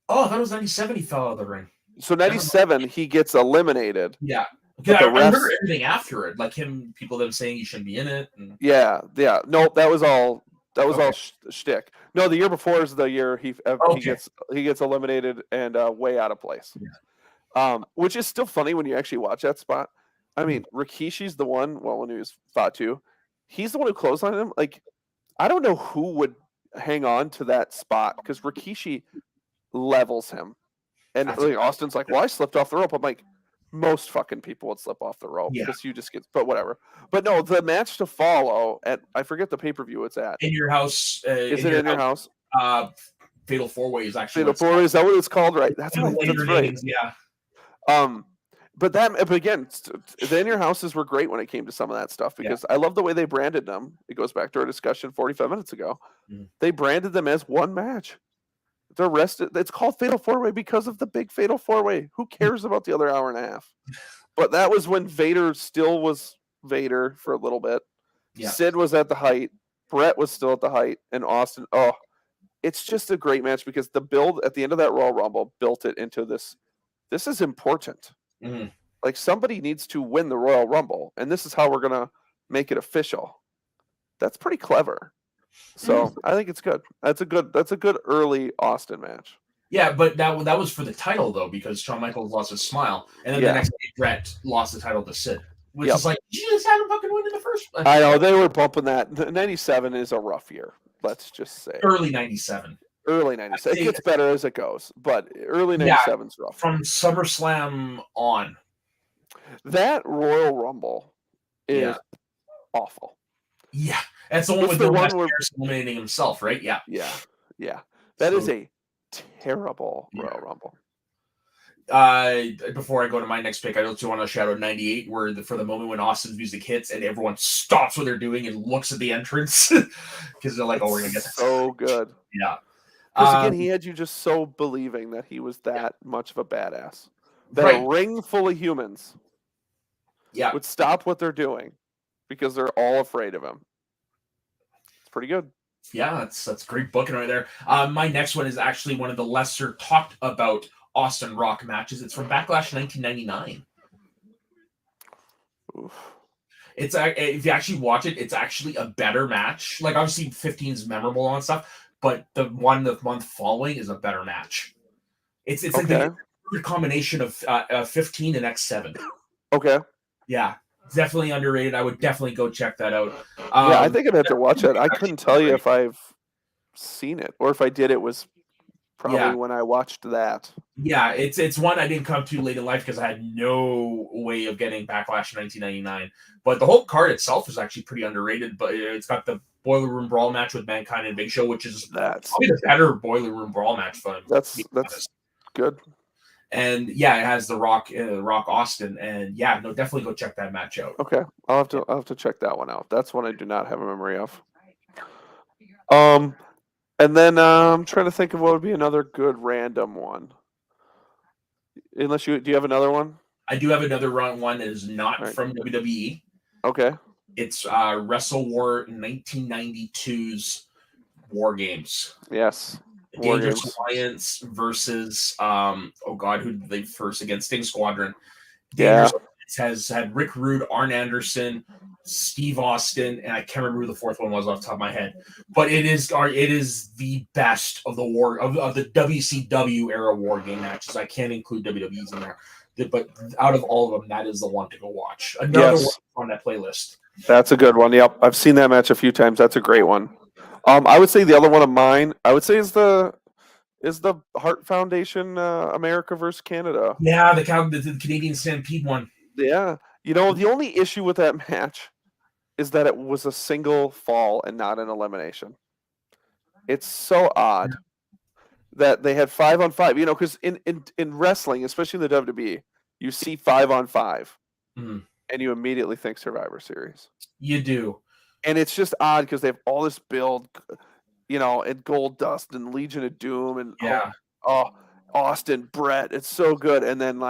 Oh, I thought it was '97 he fell out of the ring. So '97 he gets eliminated. Yeah. But I remember everything after it, like them saying he shouldn't be in it. And... Yeah. No, that was all shtick. No, the year before is the year he gets eliminated and way out of place. Yeah. Which is still funny when you actually watch that spot. I mean, Rikishi's the one. Well, when he was Fatu, he's the one who clotheslined him. Like, I don't know who would hang on to that spot because Rikishi levels him, and Austin's like, "Well, I slipped off the rope." I'm like, most fucking people would slip off the rope because you just get. But whatever. But no, the match to follow at I forget the pay-per-view it's at. In your house? Is it in your house? Fatal 4-way is actually Fatal 4-way. Is that what it's called? Right. That's right. That's right. Yeah. But again, the In Your Houses were great when it came to some of that stuff because I love the way they branded them. It goes back to our discussion 45 minutes ago. They branded them as one match. The rest, it's called Fatal 4-way because of the big Fatal 4-way. Who cares about the other hour and a half? But that was when Vader still was Vader for a little bit. Yeah. Sid was at the height. Brett was still at the height. And Austin, it's just a great match because the build at the end of that Royal Rumble built it into this. This is important. Mm-hmm. Like somebody needs to win the Royal Rumble, and this is how we're gonna make it official. That's pretty clever. So I think it's good. That's a good early Austin match. Yeah, but that was for the title though, because Shawn Michaels lost his smile, and then the next day Brett lost the title to Sid, which is like you just had him fucking win in the first place. I know they were bumping that. '97 is a rough year. Let's just say early '97. Early '97. It gets better as it goes, but early '97 is rough. From SummerSlam on, that Royal Rumble is awful. Yeah, that's the one with the one where eliminating himself, right? Yeah. That is a terrible Royal Rumble. Before I go to my next pick, I also want to shout out '98, where for the moment when Austin's music hits and everyone stops what they're doing and looks at the entrance because they're like, "Oh, we're gonna get so good." Yeah. Because again, he had you just so believing that he was that much of a badass. That a ring full of humans would stop what they're doing because they're all afraid of him. It's pretty good. Yeah, that's great booking right there. My next one is actually one of the lesser talked about Austin Rock matches. It's from Backlash 1999. Oof. It's if you actually watch it, it's actually a better match. Like obviously 15 is memorable and stuff, but the one the month following is a better match. It's like the combination of 15 and X7. Okay. Yeah, definitely underrated. I would definitely go check that out. I think I'd have to watch it. I couldn't tell you if I've seen it or if I did. It was probably when I watched that. Yeah, it's one I didn't come to late in life because I had no way of getting Backlash in 1999. But the whole card itself is actually pretty underrated. But it's got the Boiler Room Brawl match with Mankind and Big Show, which is probably the better Boiler Room Brawl match for him. That's good. And it has the Rock Austin, and definitely go check that match out. Okay, I'll have to check that one out. That's one I do not have a memory of. And then I'm trying to think of what would be another good random one. Unless do you have another one? I do have another one that is not from WWE. Okay. It's Wrestle War 1992's War Games. Yes. Dangerous Alliance versus who did they first against Sting Squadron. Dangerous Alliance has had Rick Rude, Arn Anderson, Steve Austin, and I can't remember who the fourth one was off the top of my head, but it is the best of the WCW era war game matches. I can't include WWE's in there, but out of all of them, that is the one to go watch. Another one Yes, on that playlist. that's a good one. Yep, I've seen that match a few times. That's a great one. I would say the other one of mine, I would say is the Hart Foundation America versus Canada. Yeah, the Canadian Stampede one. Yeah, the only issue with that match is that it was a single fall and not an elimination. It's so odd that they had 5-on-5. Because in wrestling, especially in the WWE, you see 5-on-5, Mhm. and you immediately think Survivor Series. You do. And it's just odd because they have all this build, and Gold Dust and Legion of Doom and Yeah. Austin, Brett. It's so good. And then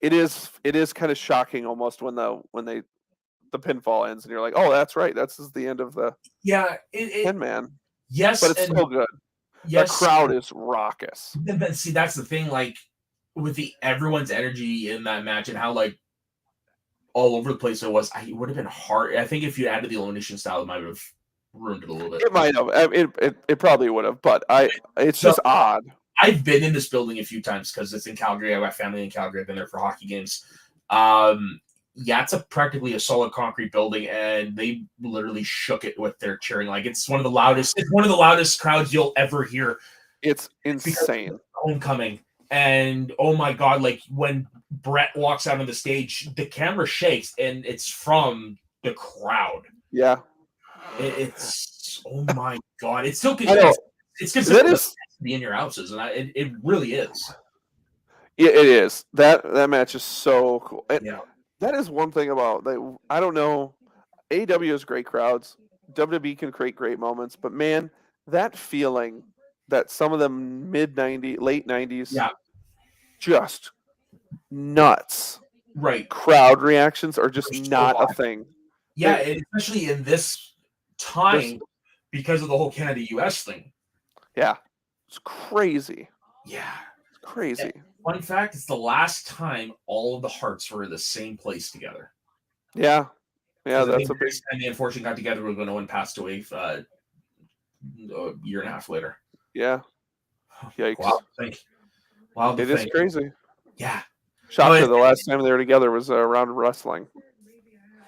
it is kind of shocking almost when the pinfall ends and you're like, oh, that's right. This is the end of the Yeah. 10-man. Yes, But it's and so good. yes. The crowd is raucous. See, that's the thing. Like with everyone's energy in that match and how all over the place it was, it would have been hard. I think if you added the elimination style, it might have ruined it a little bit. It might have. It probably would have, but it's So- just odd. I've been in this building a few times because it's in Calgary. I got family in Calgary. I've been there for hockey games. Yeah, it's practically a solid concrete building, and they literally shook it with their cheering. Like it's one of the loudest. It's one of the loudest crowds you'll ever hear. It's insane. Homecoming, and oh my god, like when Brett walks out on the stage, the camera shakes, and it's from the crowd. Yeah. It's oh my god, it's still it's That is be in your houses, and it really is. Yeah, it is. That match is so cool. And Yeah. that is one thing about I don't know. AEW has great crowds. WWE can create great moments, but man, that feeling that some of them mid-90s, late 90s, Yeah. just nuts. Right. Crowd reactions are just So not hot. a thing. Yeah, and especially in this time because of the whole Canada US thing. Yeah. It's crazy. Yeah. It's crazy. Fun fact, it's the last time all of the Hearts were in the same place together. Yeah. Yeah, I that's think a big. And they unfortunately got together when Owen passed away a year and a half later. Yeah. Yikes. Wow. It is crazy. Yeah. Shocker, the last time they were together was around wrestling.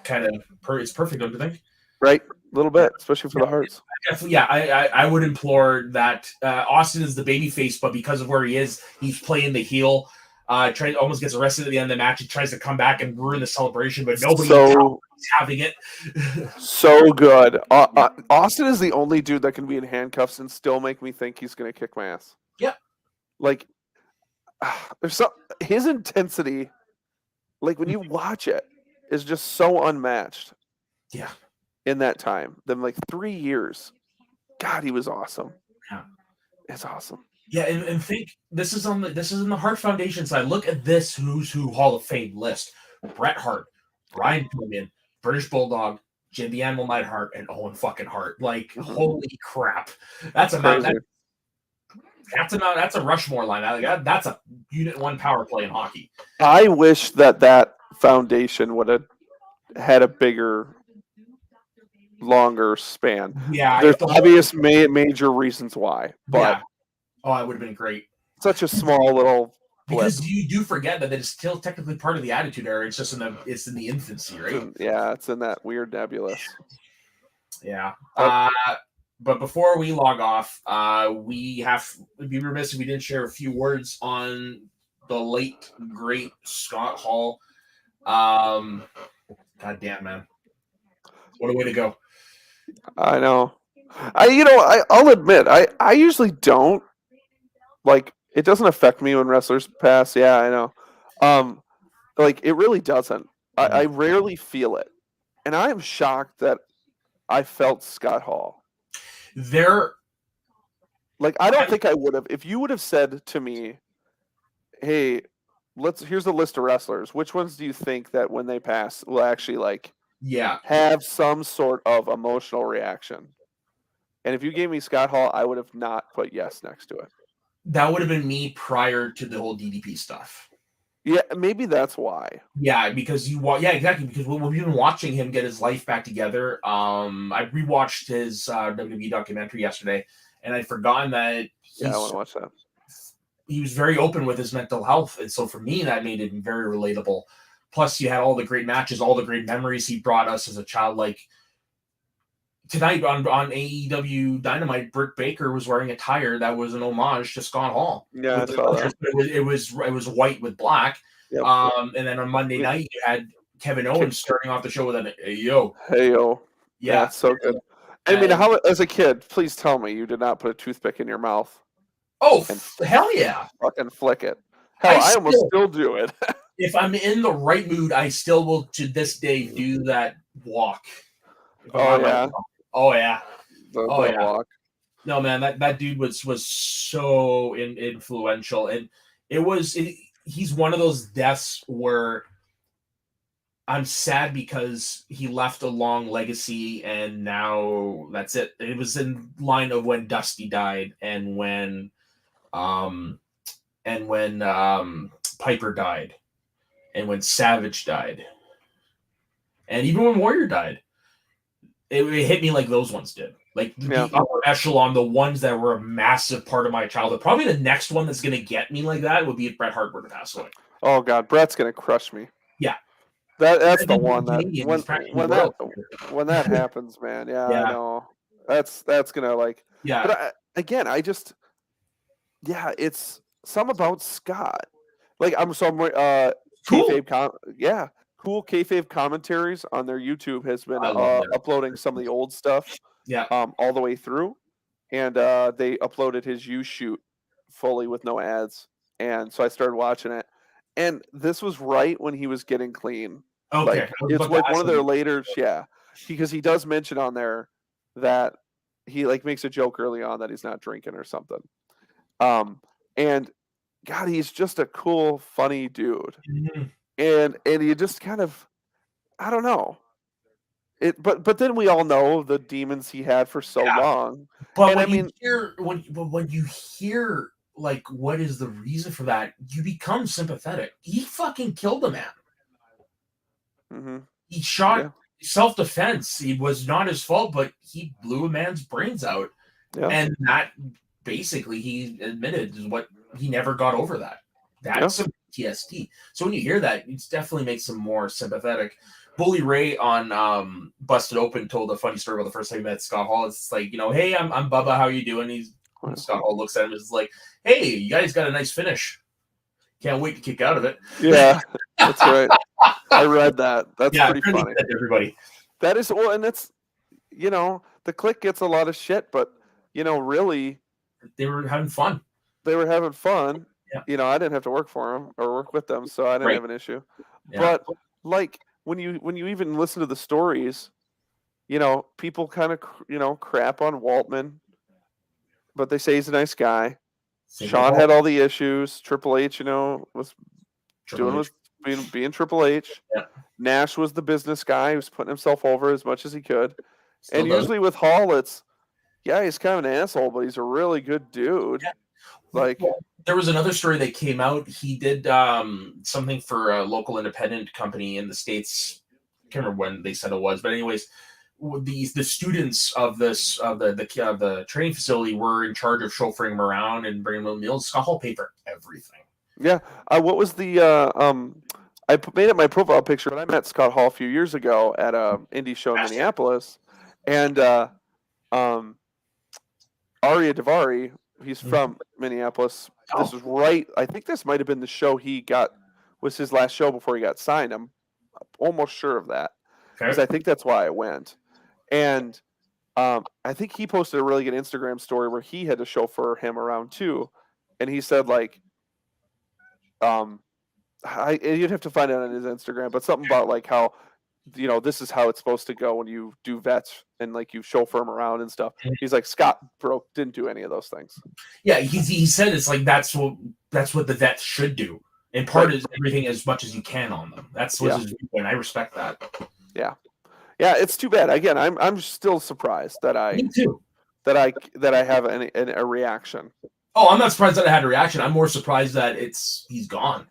Kind of, it's perfect, don't you think? Right, a little bit, especially for the Hearts. Yeah, I would implore that Austin is the babyface, but because of where he is, he's playing the heel. Almost gets arrested at the end of the match. He tries to come back and ruin the celebration, but nobody's having it. So good. Austin is the only dude that can be in handcuffs and still make me think he's going to kick my ass. Yeah. Like, there's his intensity, like when you watch it, is just so unmatched. Yeah. In that time, then 3 years, God, he was awesome. Yeah, it's awesome. Yeah, and think this is in the Hart Foundation side. Look at this Who's Who Hall of Fame list: Bret Hart, Brian Pillman, British Bulldog, Jim the Animal Neidhart, and Owen fucking Hart. Like, holy crap, that's a that's a Rushmore line. That's a Unit 1 power play in hockey. I wish that foundation would have had a bigger, longer span. Yeah, there's obvious major reasons why, but it would have been great. Such a small little blip. Because you do forget that it's still technically part of the Attitude Era. It's just in the infancy, right? It's in that weird nebulous. Yeah. But before we log off, we'd be remiss if we didn't share a few words on the late great Scott Hall. God damn, man. What a way to go. I know. I'll admit, I usually don't it doesn't affect me when wrestlers pass. Yeah, I know. It really doesn't. I rarely feel it, and I am shocked that I felt Scott Hall. I don't think I would have. If you would have said to me, "Hey, here's a list of wrestlers. Which ones do you think that when they pass will actually have some sort of emotional reaction?" And if you gave me Scott Hall, I would have not put yes next to it. That would have been me prior to the whole DDP stuff. Yeah, maybe that's why. Yeah, because yeah, exactly, because we've been watching him get his life back together. I rewatched his WWE documentary yesterday, and I'd forgotten that Yeah, I want to watch that. he was very open with his mental health, and so for me, that made it very relatable. Plus, you had all the great matches, all the great memories he brought us as a child. Like tonight on AEW Dynamite, Britt Baker was wearing a attire that was an homage to Scott Hall. Yeah, I saw that. It was white with black. Yep. And then on Monday night, you had Kevin Owens starting off the show with an "Hey yo, hey yo." yeah, it's so good. I mean, how as a kid, please tell me you did not put a toothpick in your mouth. Oh, hell yeah! Fucking flick it. Hell, I almost still do it. If I'm in the right mood, I still will to this day do that walk. Oh yeah. Oh yeah. The walk. No man, that dude was so influential, and he's one of those deaths where I'm sad because he left a long legacy, and now that's it. It was in line of when Dusty died, and when Piper died, and when Savage died, and even when Warrior died. It hit me like those ones did. Like the upper echelon, the ones that were a massive part of my childhood. Probably the next one that's going to get me like that would be if Bret Hart were to pass away. Oh God, Bret's going to crush me. Yeah, that's the one that when that happens, man. Yeah, I know. That's gonna like. Yeah. But it's some about Scott. Like I'm cool. Cool kayfabe commentaries on their YouTube has been uploading some of the old stuff. Yeah. All the way through, and they uploaded his U shoot fully with no ads, and so I started watching it. And this was right when he was getting clean. Okay. Like, it's like one of their later, because he does mention on there that he like makes a joke early on that he's not drinking or something. And God, he's just a cool, funny dude. Mm-hmm. And you just kind of, I don't know. But then we all know the demons he had for so long. But when you hear like what is the reason for that, you become sympathetic. He fucking killed a man. Mm-hmm. He shot self-defense. It was not his fault, but he blew a man's brains out. Yeah. And that basically he admitted is what he never got over that. That's some PTSD. So when you hear that, it definitely makes him more sympathetic. Bully Ray on Busted Open told a funny story about the first time he met Scott Hall. It's like, hey, I'm Bubba. How you doing? Scott Hall looks at him and is like, hey, you guys got a nice finish. Can't wait to kick out of it. Yeah, that's right. I read that. That's pretty funny. Everybody. That is, well, and it's, the Clique gets a lot of shit, but, really. They were having fun. They were having fun. Yeah. I didn't have to work for them or work with them, so I didn't have an issue. Yeah. But, like, when you even listen to the stories, people kind of, crap on Waltman, but they say he's a nice guy. Shawn had all the issues. Triple H, was being Triple H. Yeah. Nash was the business guy who was putting himself over as much as he could. Still and does. Usually with Hall, it's, he's kind of an asshole, but he's a really good dude. Yeah. Like, there was another story that came out. He did something for a local independent company in the States. I can't remember when they said it was, but anyways, the students of the training facility were in charge of chauffeuring him around and bringing him meals. Scott Hall paid for everything. Yeah. What was the I made it my profile picture, but I met Scott Hall a few years ago at a indie show in Minneapolis, and Arya Davari, he's from Minneapolis. This was right. I think this might have been the show was his last show before he got signed. I'm almost sure of that because I think that's why I went. And I think he posted a really good Instagram story where he had to chauffeur him around too, and he said like, you'd have to find it on his Instagram, but something about like how, this is how it's supposed to go when you do vets and like you chauffeur him around and stuff. He's like, Scott didn't do any of those things. Yeah, he said it's like that's what the vets should do. And part is everything as much as you can on them. That's what his viewpoint. I respect that. Yeah, yeah. It's too bad. Again, I'm still surprised that Me too. that I have a reaction. Oh, I'm not surprised that I had a reaction. I'm more surprised that he's gone.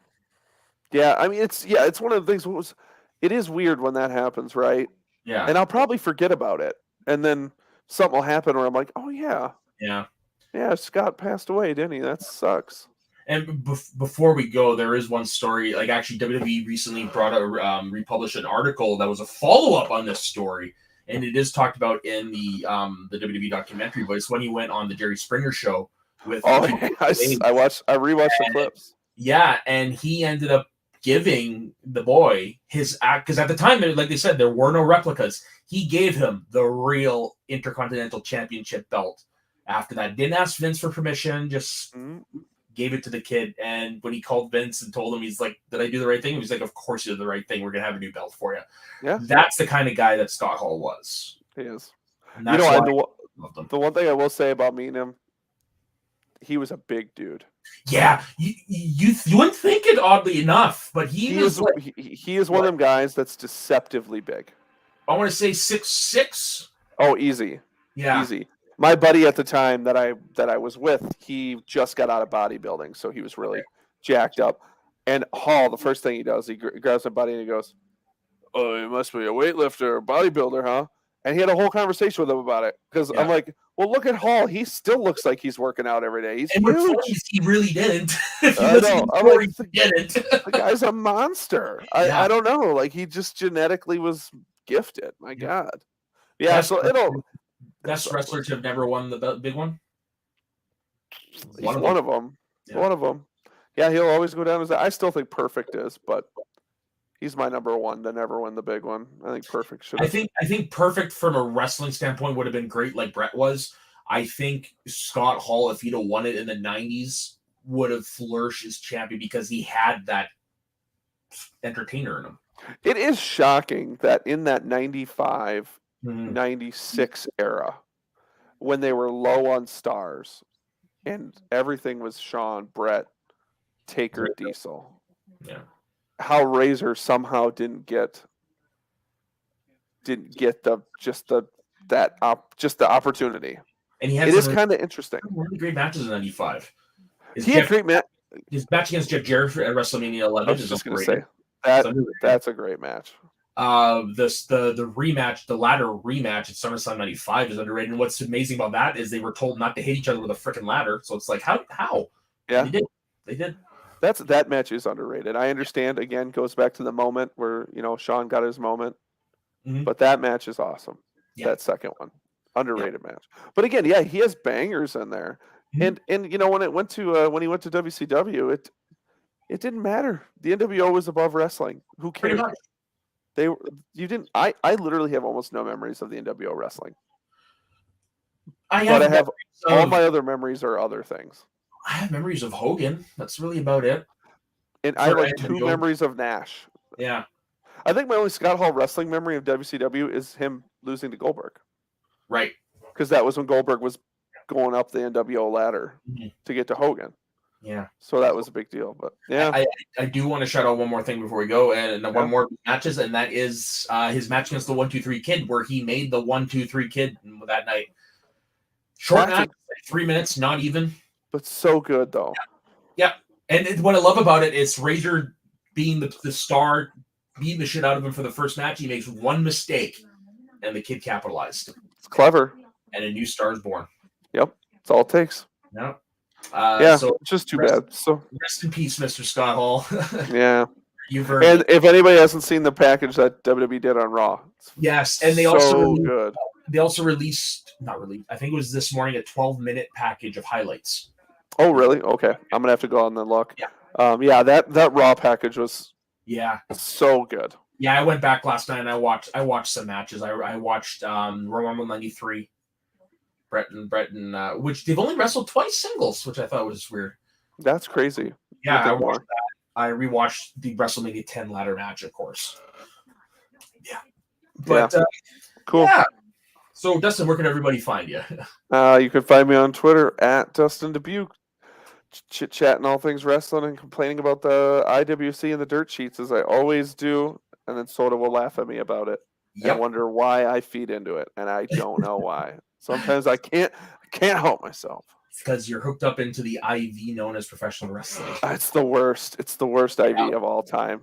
Yeah, I mean, it's one of the things. It is weird when that happens, right? Yeah, And I'll probably forget about it, and then something will happen where I'm like, oh yeah, yeah. yeah, Scott passed away, didn't he? That sucks. And before we go, there is one story. Like actually, WWE recently brought a republished an article that was a follow up on this story, and it is talked about in the WWE documentary. But it's when he went on the Jerry Springer show with Oh, yeah, I rewatched the clips. yeah, and he ended up giving the boy his act because at the time, like they said, there were no replicas. He gave him the real Intercontinental Championship belt. After that, didn't ask Vince for permission, just gave it to the kid. And when he called Vince and told him, he's like, "Did I do the right thing?" He was like, "Of course you did the right thing. We're gonna have a new belt for you." Yeah, That's the kind of guy that Scott Hall was. he is. And that's why I loved him. The one thing I will say about meeting him, he was a big dude. Yeah, you wouldn't think it, oddly enough, but he was like, he is one of them guys that's deceptively big. I want to say 6'6". Oh, easy. Yeah. Easy. My buddy at the time that I was with, he just got out of bodybuilding, so he was really jacked up. And Hall, the first thing he does, he grabs my buddy and he goes, "Oh, you must be a weightlifter or bodybuilder, huh?" And he had a whole conversation with him about it because I'm like, "Well, look at Hall. He still looks like he's working out every day. He's huge." He really didn't. I know. I'm like, he didn't. The guy's a monster. I don't know. Like he just genetically was gifted. My God. Yeah. So Best wrestler to have never won the big one. He's one of them. Yeah. One of them. Yeah, he'll always go down as that. I still think Perfect is, but he's my number one to never win the big one. I think Perfect should. I think Perfect from a wrestling standpoint would have been great, like Brett was. I think Scott Hall, if he'd have won it in the '90s, would have flourished as champion because he had that entertainer in him. It is shocking that in that 95, 96 era, when they were low on stars and everything was Shawn, Brett, Taker, Diesel. Yeah. How Razor somehow didn't get the opportunity. And it is kind of interesting. Really great matches in '95. He had great match. His match against Jeff Jarrett at WrestleMania 11 I was just going to say that's a great match. The rematch, the ladder rematch at SummerSlam '95 is underrated. And what's amazing about that is they were told not to hit each other with a freaking ladder. So it's like how? Yeah, they did. That match is underrated. I understand. Again, goes back to the moment where Shawn got his moment, but that match is awesome. Yeah. That second one, underrated match. But again, yeah, he has bangers in there. And when he went to WCW, it didn't matter. The NWO was above wrestling. Who cares? I literally have almost no memories of the NWO wrestling. I have all my other memories are other things. I have memories of Hogan. That's really about it. And I have like 2 memories of Nash. Yeah. I think my only Scott Hall wrestling memory of WCW is him losing to Goldberg. Right. Because that was when Goldberg was going up the NWO ladder to get to Hogan. Yeah. So that was a big deal. But yeah. I do want to shout out one more thing before we go, and one more matches, and that is his match against the 1-2-3 Kid, where he made the 1-2-3 Kid that night. Short match, 3 minutes, not even. But so good though. Yeah. And what I love about it is Razor being the star, beating the shit out of him for the first match. He makes one mistake, and the Kid capitalized. It's clever. And a new star is born. Yep. That's all it takes. Yeah. So just too bad. So rest in peace, Mr. Scott Hall. Yeah. You've earned and if anybody hasn't seen the package that WWE did on Raw, yes, and they also released, I think it was this morning, a 12-minute package of highlights. Oh, really? Okay. I'm gonna have to go on and look. Yeah. That Raw package was so good. Yeah, I went back last night and I watched some matches. I watched Royal Rumble '93. Brett and which they've only wrestled twice singles, which I thought was weird. That's crazy. Yeah, I watched that. I rewatched the WrestleMania 10 ladder match, of course. Yeah. But cool. Yeah. So Dustin, where can everybody find you? You can find me on Twitter at Dustin Dubuque, chit-chatting all things wrestling and complaining about the IWC and the dirt sheets as I always do, and then Soda will laugh at me about it and wonder why I feed into it, and I don't know why. Sometimes I can't help myself. because you're hooked up into the IV known as professional wrestling. It's the worst. It's the worst IV of all time.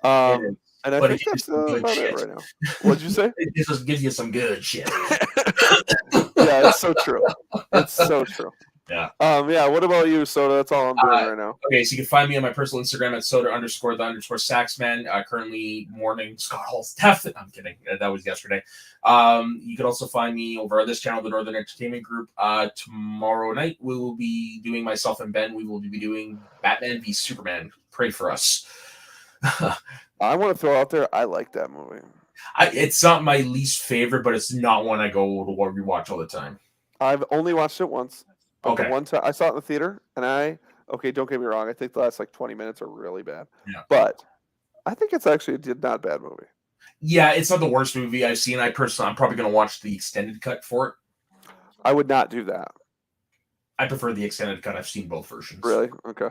It is. And I But it think gives that's you some good about it shit. right now. What'd you say? It just gives you some good shit. Yeah, it's so true. It's so true. Yeah. Yeah. What about you, Soda? That's all I'm doing right now. Okay, so you can find me on my personal Instagram at soda_the_saxman. Currently mourning Scott Hall's death. I'm kidding. That was yesterday. You can also find me over on this channel, the Northern Entertainment Group. Tomorrow night, we will be doing, myself and Ben, we will be doing Batman v Superman. Pray for us. I want to throw out there, I like that movie. It's not my least favorite, but it's not one I go to rewatch all the time. I've only watched it once. But Okay. the one time I saw it in the theater, and okay, don't get me wrong, I think the last like 20 minutes are really bad. Yeah. But I think it's actually a not bad movie. Yeah, it's not the worst movie I've seen. I'm probably going to watch the extended cut for it. I would not do that. I prefer the extended cut. I've seen both versions. Really? Okay.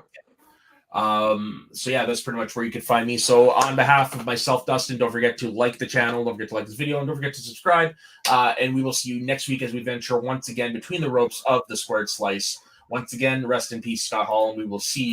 So yeah, that's pretty much where you can find me. So on behalf of myself, Dustin, don't forget to like the channel, don't forget to like this video, and don't forget to subscribe. And we will see you next week as we venture once again between the ropes of the Squared Slice. Once again, rest in peace, Scott Hall, and we will see you